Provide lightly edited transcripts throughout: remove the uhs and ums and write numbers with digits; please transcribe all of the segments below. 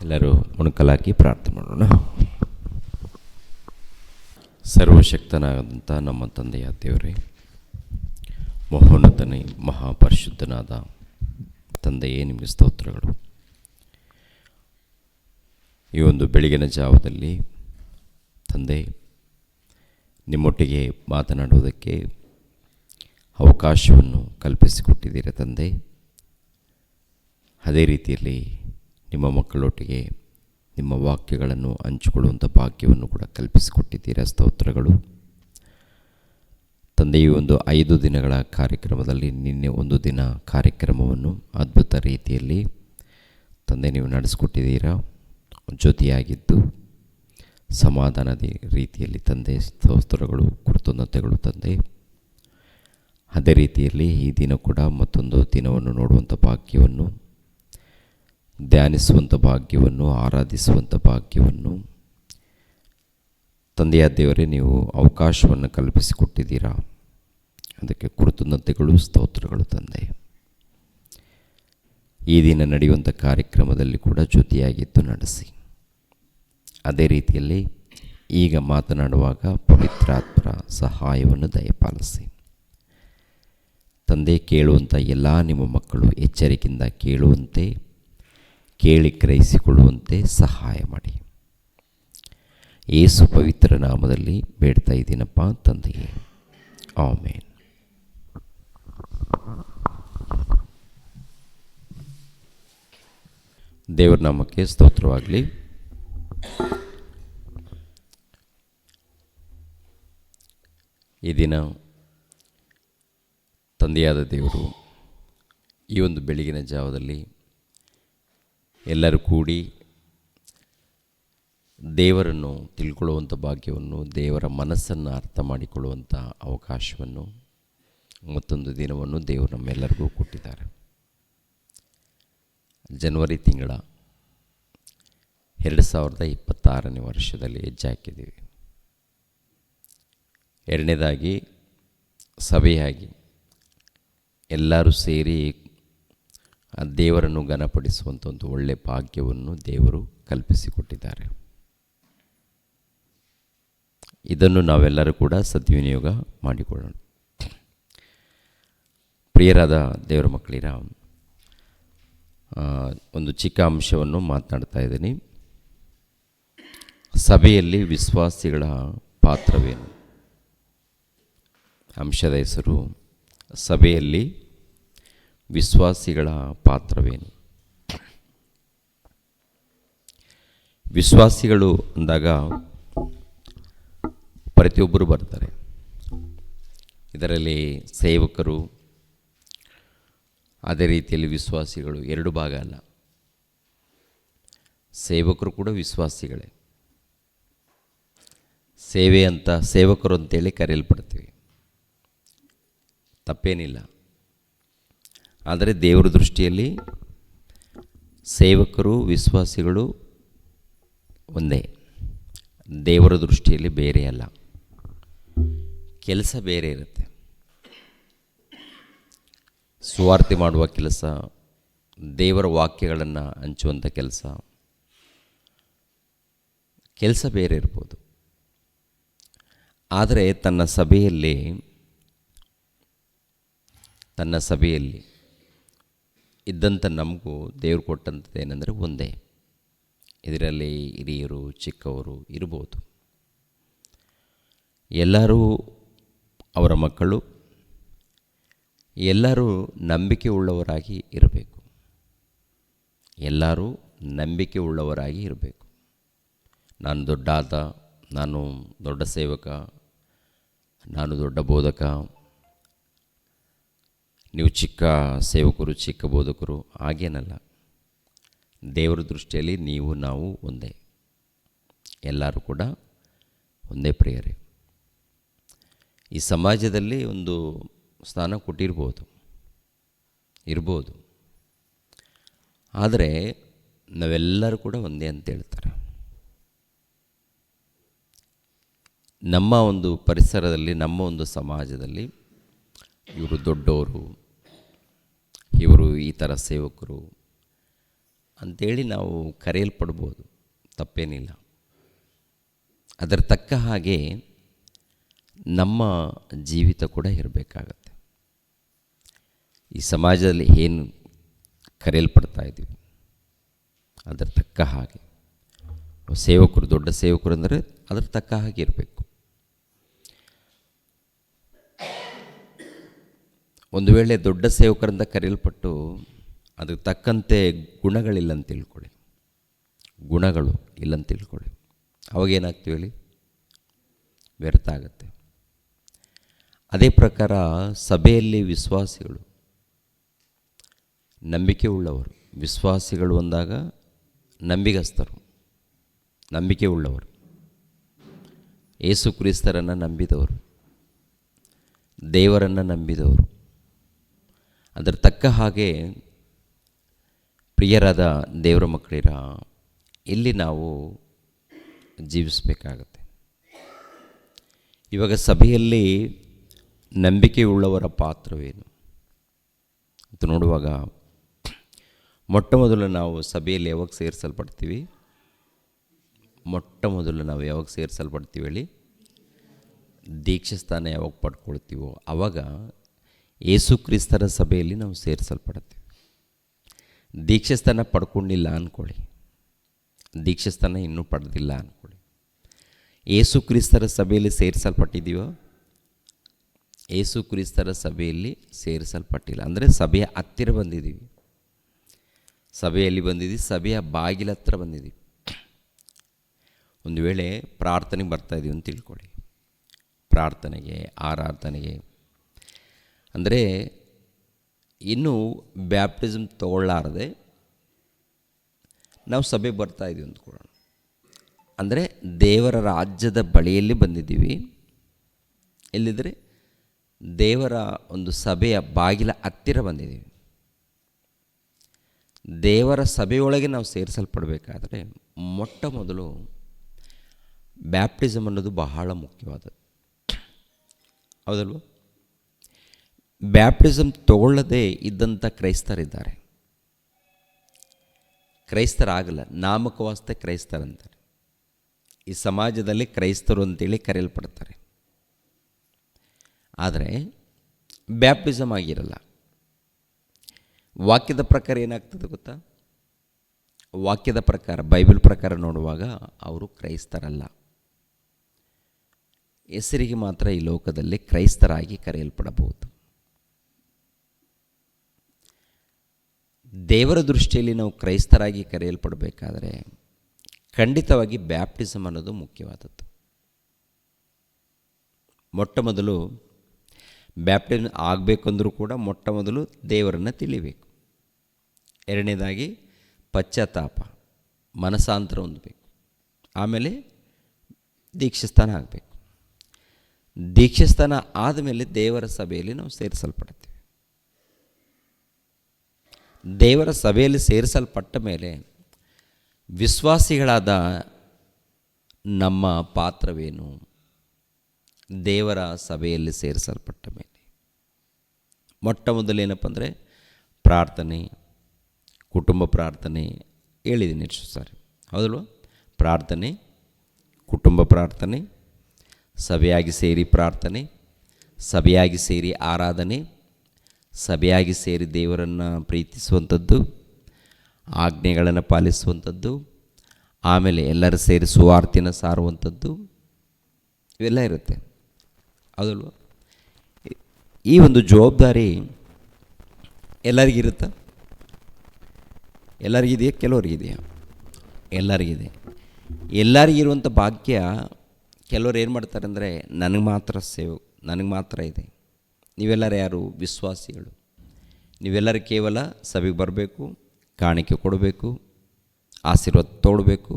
ಎಲ್ಲರೂ ಮೊಣಕಲಾಕಿ ಪ್ರಾರ್ಥನೆ ಮಾಡೋಣ. ಸರ್ವಶಕ್ತನಾದಂಥ ನಮ್ಮ ತಂದೆಯ ದೇವರೇ, ಮಹೋನ್ನತನೇ ಮಹಾಪರಿಶುದ್ಧನಾದ ತಂದೆಯೇ, ನಿಮಗೆ ಸ್ತೋತ್ರಗಳು. ಈ ಒಂದು ಬೆಳಗಿನ ಜಾವದಲ್ಲಿ ತಂದೆ, ನಿಮ್ಮೊಟ್ಟಿಗೆ ಮಾತನಾಡುವುದಕ್ಕೆ ಅವಕಾಶವನ್ನು ಕಲ್ಪಿಸಿಕೊಟ್ಟಿದ್ದೀರ ತಂದೆ. ಅದೇ ರೀತಿಯಲ್ಲಿ ನಿಮ್ಮ ಮಕ್ಕಳೊಟ್ಟಿಗೆ ನಿಮ್ಮ ವಾಕ್ಯಗಳನ್ನು ಹಂಚಿಕೊಳ್ಳುವಂಥ ಭಾಗ್ಯವನ್ನು ಕೂಡ ಕಲ್ಪಿಸಿಕೊಟ್ಟಿದ್ದೀರಾ. ಸ್ತೋತ್ರಗಳು ತಂದೆ. ಈ ಒಂದು 5 ದಿನಗಳ ಕಾರ್ಯಕ್ರಮದಲ್ಲಿ ನಿನ್ನೆ ಒಂದು ದಿನ ಕಾರ್ಯಕ್ರಮವನ್ನು ಅದ್ಭುತ ರೀತಿಯಲ್ಲಿ ತಂದೆ ನೀವು ನಡೆಸಿಕೊಟ್ಟಿದ್ದೀರಾ. ಜೊತೆಯಾಗಿದ್ದು ಸಮಾಧಾನದ ರೀತಿಯಲ್ಲಿ ತಂದೆ, ಸ್ತೋತ್ರಗಳು, ಕೃತಜ್ಞತೆಗಳು ತಂದೆ. ಅದೇ ರೀತಿಯಲ್ಲಿ ಈ ದಿನ ಕೂಡ ಮತ್ತೊಂದು ದಿನವನ್ನು ನೋಡುವಂಥ ಭಾಗ್ಯವನ್ನು, ಧ್ಯಾನಿಸುವಂಥ ಭಾಗ್ಯವನ್ನು, ಆರಾಧಿಸುವಂಥ ಭಾಗ್ಯವನ್ನು ತಂದೆಯ ದೇವರೇ ನೀವು ಅವಕಾಶವನ್ನು ಕಲ್ಪಿಸಿಕೊಟ್ಟಿದ್ದೀರಾ. ಅದಕ್ಕೆ ಕೃತಜ್ಞತೆಗಳು, ಸ್ತೋತ್ರಗಳು ತಂದೆ. ಈ ದಿನ ನಡೆಯುವಂಥ ಕಾರ್ಯಕ್ರಮದಲ್ಲಿ ಕೂಡ ಜೊತೆಯಾಗಿದ್ದು ನಡೆಸಿ. ಅದೇ ರೀತಿಯಲ್ಲಿ ಈಗ ಮಾತನಾಡುವಾಗ ಪವಿತ್ರಾತ್ಮರ ಸಹಾಯವನ್ನು ದಯಪಾಲಿಸಿ ತಂದೆ. ಕೇಳುವಂಥ ಎಲ್ಲ ನಿಮ್ಮ ಮಕ್ಕಳು ಎಚ್ಚರಿಕೆಯಿಂದ ಕೇಳುವಂತೆ, ಕೇಳಿ ಗ್ರಹಿಸಿಕೊಳ್ಳುವಂತೆ ಸಹಾಯ ಮಾಡಿ. ಯೇಸು ಪವಿತ್ರ ನಾಮದಲ್ಲಿ ಬೇಡ್ತಾ ಇದ್ದೀನಪ್ಪ ತಂದೆಯೇ, ಆಮೇನ್. ದೇವರ ನಾಮಕ್ಕೆ ಸ್ತೋತ್ರವಾಗಲಿ. ಈ ದಿನ ತಂದೆಯಾದ ದೇವರು ಈ ಒಂದು ಬೆಳಗಿನ ಜಾವದಲ್ಲಿ ಎಲ್ಲರೂ ಕೂಡಿ ದೇವರನ್ನು ತಿಳ್ಕೊಳ್ಳುವಂಥ ಭಾಗ್ಯವನ್ನು, ದೇವರ ಮನಸ್ಸನ್ನು ಅರ್ಥ ಮಾಡಿಕೊಳ್ಳುವಂಥ ಅವಕಾಶವನ್ನು, ಮತ್ತೊಂದು ದಿನವನ್ನು ದೇವರು ನಮ್ಮೆಲ್ಲರಿಗೂ ಕೊಟ್ಟಿದ್ದಾರೆ. ಜನವರಿ ತಿಂಗಳ 2026ನೇ ವರ್ಷದಲ್ಲಿ ಹೆಜ್ಜೆ ಹಾಕಿದ್ದೀವಿ. ಎರಡನೇದಾಗಿ ಸಭೆಯಾಗಿ ಎಲ್ಲರೂ ಸೇರಿ ಆ ದೇವರನ್ನು ಘನಪಡಿಸುವಂಥ ಒಂದು ಒಳ್ಳೆಯ ಭಾಗ್ಯವನ್ನು ದೇವರು ಕಲ್ಪಿಸಿಕೊಟ್ಟಿದ್ದಾರೆ. ಇದನ್ನು ನಾವೆಲ್ಲರೂ ಕೂಡ ಸದ್ವಿನಿಯೋಗ ಮಾಡಿಕೊಳ್ಳೋಣ. ಪ್ರಿಯರಾದ ದೇವರ ಮಕ್ಕಳಿರ, ಒಂದು ಚಿಕ್ಕ ಅಂಶವನ್ನು ಮಾತನಾಡ್ತಾ ಇದ್ದೀನಿ. ಸಭೆಯಲ್ಲಿ ವಿಶ್ವಾಸಿಗಳ ಪಾತ್ರವೇನು? ಅಂಶದ ಹೆಸರು ಸಭೆಯಲ್ಲಿ ವಿಶ್ವಾಸಿಗಳ ಪಾತ್ರವೇನು. ವಿಶ್ವಾಸಿಗಳು ಅಂದಾಗ ಪ್ರತಿಯೊಬ್ಬರು ಬರ್ತಾರೆ. ಇದರಲ್ಲಿ ಸೇವಕರು, ಅದೇ ರೀತಿಯಲ್ಲಿ ವಿಶ್ವಾಸಿಗಳು, ಎರಡು ಭಾಗ ಅಲ್ಲ. ಸೇವಕರು ಕೂಡ ವಿಶ್ವಾಸಿಗಳೇ. ಸೇವೆ ಅಂತ ಸೇವಕರು ಅಂತೇಳಿ ಕರೆಯಲ್ಪಡ್ತೀವಿ, ತಪ್ಪೇನಿಲ್ಲ. ಆದರೆ ದೇವರ ದೃಷ್ಟಿಯಲ್ಲಿ ಸೇವಕರು, ವಿಶ್ವಾಸಿಗಳು ಒಂದೇ. ದೇವರ ದೃಷ್ಟಿಯಲ್ಲಿ ಬೇರೆ ಅಲ್ಲ. ಕೆಲಸ ಬೇರೆ ಇರುತ್ತೆ. ಸುವಾರ್ತೆ ಮಾಡುವ ಕೆಲಸ, ದೇವರ ವಾಕ್ಯಗಳನ್ನು ಹಂಚುವಂಥ ಕೆಲಸ ಬೇರೆ ಇರ್ಬೋದು. ಆದರೆ ತನ್ನ ಸಭೆಯಲ್ಲಿ ಇದ್ದಂಥ ನಮಗೂ ದೇವರು ಕೊಟ್ಟಂಥದ್ದು ಏನಂದರೆ ಒಂದೇ. ಇದರಲ್ಲಿ ಹಿರಿಯರು, ಚಿಕ್ಕವರು ಇರ್ಬೋದು. ಎಲ್ಲರೂ ಅವರ ಮಕ್ಕಳು, ಎಲ್ಲರೂ ನಂಬಿಕೆ ಉಳ್ಳವರಾಗಿ ಇರಬೇಕು. ಎಲ್ಲರೂ ನಂಬಿಕೆ ಉಳ್ಳವರಾಗಿ ಇರಬೇಕು. ನಾನು ದೊಡ್ಡ ಆತ, ನಾನು ದೊಡ್ಡ ಸೇವಕ, ನಾನು ದೊಡ್ಡ ಬೋಧಕ, ನೀವು ಚಿಕ್ಕ ಸೇವಕರು, ಚಿಕ್ಕ ಬೋಧಕರು, ಹಾಗೇನಲ್ಲ. ದೇವರ ದೃಷ್ಟಿಯಲ್ಲಿ ನೀವು ನಾವು ಒಂದೇ. ಎಲ್ಲರೂ ಕೂಡ ಒಂದೇ ಪ್ರಿಯರೇ. ಈ ಸಮಾಜದಲ್ಲಿ ಒಂದು ಸ್ಥಾನ ಇರ್ಬೋದು. ಆದರೆ ನಾವೆಲ್ಲರೂ ಕೂಡ ಒಂದೇ ಅಂತ ಹೇಳ್ತಾರೆ. ನಮ್ಮ ಒಂದು ಪರಿಸರದಲ್ಲಿ, ನಮ್ಮ ಒಂದು ಸಮಾಜದಲ್ಲಿ ಇವರು ದೊಡ್ಡವರು, ಇವರು ಈ ಥರ ಸೇವಕರು ಅಂಥೇಳಿ ನಾವು ಕರೆಯಲ್ಪಡ್ಬೋದು, ತಪ್ಪೇನಿಲ್ಲ. ಅದರ ತಕ್ಕ ಹಾಗೆ ನಮ್ಮ ಜೀವಿತ ಕೂಡ ಇರಬೇಕಾಗತ್ತೆ. ಈ ಸಮಾಜದಲ್ಲಿ ಏನು ಕರೆಯಲ್ಪಡ್ತಾ ಇದ್ದೀವಿ ಅದರ ತಕ್ಕ ಹಾಗೆ ಸೇವಕರು, ದೊಡ್ಡ ಸೇವಕರು ಅಂದರೆ ಅದರ ತಕ್ಕ ಹಾಗೆ ಇರಬೇಕು. ಒಂದು ವೇಳೆ ದೊಡ್ಡ ಸೇವಕರಿಂದ ಕರೆಯಲ್ಪಟ್ಟು ಅದಕ್ಕೆ ತಕ್ಕಂತೆ ಗುಣಗಳಿಲ್ಲ ಅಂತ ತಿಳ್ಕೊಳ್ಳಿ, ಗುಣಗಳು ಇಲ್ಲ ಅಂತ ತಿಳ್ಕೊಳ್ಳಿ, ಅವಾಗೇನಾಗ್ತೀವಿ ಹೇಳಿ? ವ್ಯರ್ಥ ಆಗುತ್ತೆ. ಅದೇ ಪ್ರಕಾರ ಸಭೆಯಲ್ಲಿ ವಿಶ್ವಾಸಿಗಳು, ನಂಬಿಕೆ ಉಳ್ಳವರು, ವಿಶ್ವಾಸಿಗಳು ಅಂದಾಗ ನಂಬಿಗಸ್ತರು, ನಂಬಿಕೆ ಉಳ್ಳವರು, ಯೇಸು ಕ್ರಿಸ್ತರನ್ನು ನಂಬಿದವರು, ದೇವರನ್ನು ನಂಬಿದವರು. ಅದರ ತಕ್ಕ ಹಾಗೆ ಪ್ರಿಯರಾದ ದೇವರ ಮಕ್ಕಳಿರ ಇಲ್ಲಿ ನಾವು ಜೀವಿಸಬೇಕಾಗತ್ತೆ. ಇವಾಗ ಸಭೆಯಲ್ಲಿ ನಂಬಿಕೆಯುಳ್ಳವರ ಪಾತ್ರವೇನು ಅಂತ ನೋಡುವಾಗ, ಮೊಟ್ಟ ಮೊದಲು ನಾವು ಸಭೆಯಲ್ಲಿ ಯಾವಾಗ ಸೇರಿಸಲ್ಪಡ್ತೀವಿ? ಮೊಟ್ಟ ಮೊದಲು ನಾವು ಯಾವಾಗ ಸೇರಿಸಲ್ಪಡ್ತೀವಿ ಹೇಳಿ? ದೀಕ್ಷಾಸ್ಥಾನ ಯಾವಾಗ ಪಡ್ಕೊಳ್ತೀವೋ ಆವಾಗ ಯೇಸು ಕ್ರಿಸ್ತರ ಸಭೆಯಲ್ಲಿ ನಾವು ಸೇರಿಸಲ್ಪಡ್ತೀವಿ. ದೀಕ್ಷಾಸ್ಥಾನ ಪಡ್ಕೊಂಡಿಲ್ಲ ಅಂದ್ಕೊಳ್ಳಿ, ದೀಕ್ಷಾಸ್ಥಾನ ಇನ್ನೂ ಪಡೆದಿಲ್ಲ ಅಂದ್ಕೊಳ್ಳಿ, ಯೇಸು ಕ್ರಿಸ್ತರ ಸಭೆಯಲ್ಲಿ ಸೇರಿಸಲ್ಪಟ್ಟಿದ್ದೀವೋ? ಯೇಸು ಕ್ರಿಸ್ತರ ಸಭೆಯಲ್ಲಿ ಸೇರಿಸಲ್ಪಟ್ಟಿಲ್ಲ. ಅಂದರೆ ಸಭೆಯ ಹತ್ತಿರ ಬಂದಿದ್ದೀವಿ, ಸಭೆಯಲ್ಲಿ ಬಂದಿದ್ದೀವಿ, ಸಭೆಯ ಬಾಗಿಲ ಹತ್ರ ಬಂದಿದ್ದೀವಿ. ಒಂದು ವೇಳೆ ಪ್ರಾರ್ಥನೆಗೆ ಬರ್ತಾಯಿದ್ದೀವಿ ಅಂತ ತಿಳ್ಕೊಳ್ಳಿ, ಪ್ರಾರ್ಥನೆಗೆ, ಆರಾಧನೆಗೆ, ಅಂದರೆ ಇನ್ನೂ ಬ್ಯಾಪ್ಟಿಸಮ್ ತಗೊಳ್ಳಾರದೆ ನಾವು ಸಭೆಗೆ ಬರ್ತಾಯಿದ್ದೀವಿ ಅಂದ್ಕೊಳ್ಳೋಣ. ಅಂದರೆ ದೇವರ ರಾಜ್ಯದ ಬಳಿಯಲ್ಲಿ ಬಂದಿದ್ದೀವಿ. ಎಲ್ಲಿದ್ದರೆ ದೇವರ ಒಂದು ಸಭೆಯ ಬಾಗಿಲ ಹತ್ತಿರ ಬಂದಿದ್ದೀವಿ. ದೇವರ ಸಭೆಯೊಳಗೆ ನಾವು ಸೇರಿಸಲ್ಪಡಬೇಕಾದ್ರೆ ಮೊಟ್ಟ ಮೊದಲು ಬ್ಯಾಪ್ಟಿಸಮ್ ಅನ್ನೋದು ಬಹಳ ಮುಖ್ಯವಾದದ್ದು, ಹೌದಲ್ವ? ಬ್ಯಾಪ್ಟಿಸಮ್ ತಗೊಳ್ಳದೆ ಇದ್ದಂಥ ಕ್ರೈಸ್ತರಿದ್ದಾರೆ. ಕ್ರೈಸ್ತರಾಗಲ್ಲ, ನಾಮಕವಾಸ್ತೆ ಕ್ರೈಸ್ತರಂತಾರೆ. ಈ ಸಮಾಜದಲ್ಲಿ ಕ್ರೈಸ್ತರು ಅಂತೇಳಿ ಕರೆಯಲ್ಪಡ್ತಾರೆ. ಆದರೆ ಬ್ಯಾಪ್ಟಿಸಮ್ ಆಗಿರಲ್ಲ. ವಾಕ್ಯದ ಪ್ರಕಾರ ಏನಾಗ್ತದೆ ಗೊತ್ತಾ? ವಾಕ್ಯದ ಪ್ರಕಾರ, ಬೈಬಲ್ ಪ್ರಕಾರ ನೋಡುವಾಗ ಅವರು ಕ್ರೈಸ್ತರಲ್ಲ. ಹೆಸರಿಗೆ ಮಾತ್ರ ಈ ಲೋಕದಲ್ಲಿ ಕ್ರೈಸ್ತರಾಗಿ ಕರೆಯಲ್ಪಡಬಹುದು. ದೇವರ ದೃಷ್ಟಿಯಲ್ಲಿ ನಾವು ಕ್ರೈಸ್ತರಾಗಿ ಕರೆಯಲ್ಪಡಬೇಕಾದರೆ ಖಂಡಿತವಾಗಿ ಬ್ಯಾಪ್ಟಿಸಮ್ ಅನ್ನೋದು ಮುಖ್ಯವಾದದ್ದು. ಮೊಟ್ಟ ಮೊದಲು ಬ್ಯಾಪ್ಟಿಸಮ್ ಆಗಬೇಕಂದ್ರೂ ಕೂಡ ಮೊಟ್ಟ ಮೊದಲು ದೇವರನ್ನು ತಿಳಿಬೇಕು. ಎರಡನೇದಾಗಿ ಪಶ್ಚಾತ್ತಾಪ, ಮನಸಾಂತರ ಹೊಂದಬೇಕು. ಆಮೇಲೆ ದೀಕ್ಷಾಸ್ಥಾನ ಆಗಬೇಕು. ದೀಕ್ಷಾಸ್ಥಾನ ಆದಮೇಲೆ ದೇವರ ಸಭೆಯಲ್ಲಿ ನಾವು ಸೇರಿಸಲ್ಪಡ್ತೀವಿ. ದೇವರ ಸಭೆಯಲ್ಲಿ ಸೇರಿಸಲ್ಪಟ್ಟ ಮೇಲೆ ವಿಶ್ವಾಸಿಗಳಾದ ನಮ್ಮ ಪಾತ್ರವೇನು? ದೇವರ ಸಭೆಯಲ್ಲಿ ಸೇರಿಸಲ್ಪಟ್ಟ ಮೇಲೆ ಮೊಟ್ಟ ಮೊದಲೇನಪ್ಪ ಅಂದರೆ ಪ್ರಾರ್ಥನೆ, ಕುಟುಂಬ ಪ್ರಾರ್ಥನೆ. ಹೇಳಿದ್ದೀನಿ ಎಷ್ಟು ಸಾರಿ, ಹೌದಲ್ವ? ಪ್ರಾರ್ಥನೆ, ಕುಟುಂಬ ಪ್ರಾರ್ಥನೆ, ಸಭೆಯಾಗಿ ಸೇರಿ ಪ್ರಾರ್ಥನೆ, ಸಭೆಯಾಗಿ ಸೇರಿ ಆರಾಧನೆ, ಸಭೆಯಾಗಿ ಸೇರಿ ದೇವರನ್ನು ಪ್ರೀತಿಸುವಂಥದ್ದು, ಆಜ್ಞೆಗಳನ್ನು ಪಾಲಿಸುವಂಥದ್ದು, ಆಮೇಲೆ ಎಲ್ಲರೂ ಸೇರಿ ಸುವಾರ್ತೆನ ಸಾರುವಂಥದ್ದು, ಇವೆಲ್ಲ ಇರುತ್ತೆ, ಹೌದಲ್ವ? ಈ ಒಂದು ಜವಾಬ್ದಾರಿ ಎಲ್ಲರಿಗಿರುತ್ತಾ? ಎಲ್ಲರಿಗಿದೆಯಾ? ಕೆಲವರಿಗಿದೆಯಾ? ಎಲ್ಲರಿಗಿದೆ. ಎಲ್ಲರಿಗಿರುವಂಥ ಭಾಗ್ಯ ಕೆಲವರು ಏನು ಮಾಡ್ತಾರೆ ಅಂದರೆ, ನನಗೆ ಮಾತ್ರ ಇದೆ. ನೀವೆಲ್ಲರೂ ಯಾರು? ವಿಶ್ವಾಸಿಗಳು. ನೀವೆಲ್ಲರೂ ಕೇವಲ ಸಭೆಗೆ ಬರಬೇಕು, ಕಾಣಿಕೆ ಕೊಡಬೇಕು, ಆಶೀರ್ವಾದ ತೊಗೊಳ್ಬೇಕು.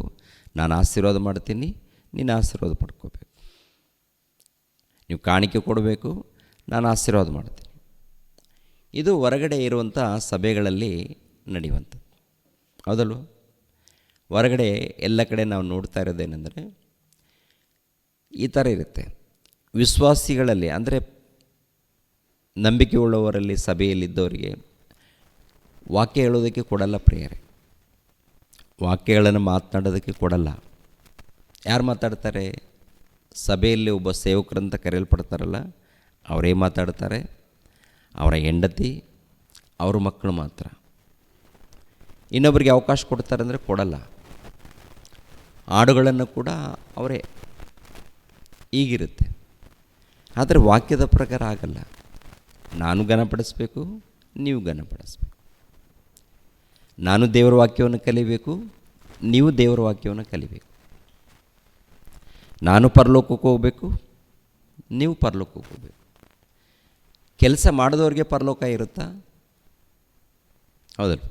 ನಾನು ಆಶೀರ್ವಾದ ಮಾಡ್ತೀನಿ, ನೀನು ಆಶೀರ್ವಾದ ಪಡ್ಕೋಬೇಕು. ನೀವು ಕಾಣಿಕೆ ಕೊಡಬೇಕು, ನಾನು ಆಶೀರ್ವಾದ ಮಾಡ್ತೀನಿ. ಇದು ಹೊರಗಡೆ ಇರುವಂಥ ಸಭೆಗಳಲ್ಲಿ ನಡೆಯುವಂಥದ್ದು, ಹೌದಲ್ವ? ಹೊರಗಡೆ ಎಲ್ಲ ಕಡೆ ನಾವು ನೋಡ್ತಾ ಇರೋದೇನೆಂದರೆ ಈ ಥರ ಇರುತ್ತೆ. ವಿಶ್ವಾಸಿಗಳಲ್ಲಿ ಅಂದರೆ ನಂಬಿಕೆ ಉಳ್ಳವರಲ್ಲಿ, ಸಭೆಯಲ್ಲಿದ್ದವರಿಗೆ ವಾಕ್ಯ ಹೇಳೋದಕ್ಕೆ ಕೊಡಲ್ಲ ಪ್ರಿಯರೇ. ವಾಕ್ಯಗಳನ್ನು ಮಾತನಾಡೋದಕ್ಕೆ ಕೊಡಲ್ಲ. ಯಾರು ಮಾತಾಡ್ತಾರೆ? ಸಭೆಯಲ್ಲಿ ಒಬ್ಬ ಸೇವಕರಂತ ಕರೆಯಲ್ಪಡ್ತಾರಲ್ಲ, ಅವರೇ ಮಾತಾಡ್ತಾರೆ. ಅವರ ಹೆಂಡತಿ, ಅವ್ರ ಮಕ್ಕಳು ಮಾತ್ರ. ಇನ್ನೊಬ್ಬರಿಗೆ ಅವಕಾಶ ಕೊಡ್ತಾರೆ ಅಂದರೆ ಕೊಡಲ್ಲ. ಹಾಡುಗಳನ್ನು ಕೂಡ ಅವರೇ. ಈಗಿರುತ್ತೆ. ಆದರೆ ವಾಕ್ಯದ ಪ್ರಕಾರ ಆಗಲ್ಲ. ನಾನು ಘನಪಡಿಸ್ಬೇಕು, ನೀವು ಘನಪಡಿಸ್ಬೇಕು. ನಾನು ದೇವರ ವಾಕ್ಯವನ್ನು ಕಲಿಬೇಕು, ನೀವು ದೇವರ ವಾಕ್ಯವನ್ನು ಕಲಿಬೇಕು. ನಾನು ಪರಲೋಕಕ್ಕೆ ಹೋಗಬೇಕು, ನೀವು ಪರಲೋಕಕ್ಕೆ ಹೋಗಬೇಕು. ಕೆಲಸ ಮಾಡಿದವ್ರಿಗೆ ಪರಲೋಕ ಇರುತ್ತಾ? ಹೌದಲ್ಲ?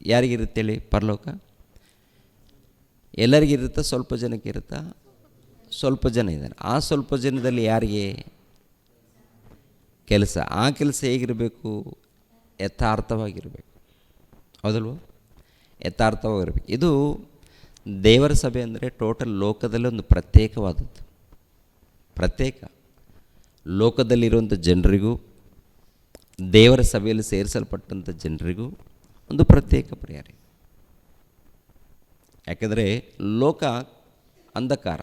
ಯಾರಿಗಿರುತ್ತೆ ಹೇಳಿ ಪರಲೋಕ? ಎಲ್ಲರಿಗಿರುತ್ತಾ? ಸ್ವಲ್ಪ ಜನಕ್ಕೆ ಇರುತ್ತಾ? ಸ್ವಲ್ಪ ಜನ ಇದ್ದಾರೆ. ಆ ಸ್ವಲ್ಪ ಜನದಲ್ಲಿ ಯಾರಿಗೆ ಕೆಲಸ? ಆ ಕೆಲಸ ಹೇಗಿರಬೇಕು? ಯಥಾರ್ಥವಾಗಿರಬೇಕು. ಹೌದಲ್ವ? ಯಥಾರ್ಥವಾಗಿರಬೇಕು. ಇದು ದೇವರ ಸಭೆ ಅಂದರೆ ಟೋಟಲ್ ಲೋಕದಲ್ಲಿ ಒಂದು ಪ್ರತ್ಯೇಕವಾದದ್ದು. ಪ್ರತ್ಯೇಕ ಲೋಕದಲ್ಲಿರುವಂಥ ಜನರಿಗೂ ದೇವರ ಸಭೆಯಲ್ಲಿ ಸೇರಿಸಲ್ಪಟ್ಟಂಥ ಜನರಿಗೂ ಒಂದು ಪ್ರತ್ಯೇಕ ಪ್ರೇರಣೆ. ಯಾಕೆಂದರೆ ಲೋಕ ಅಂಧಕಾರ,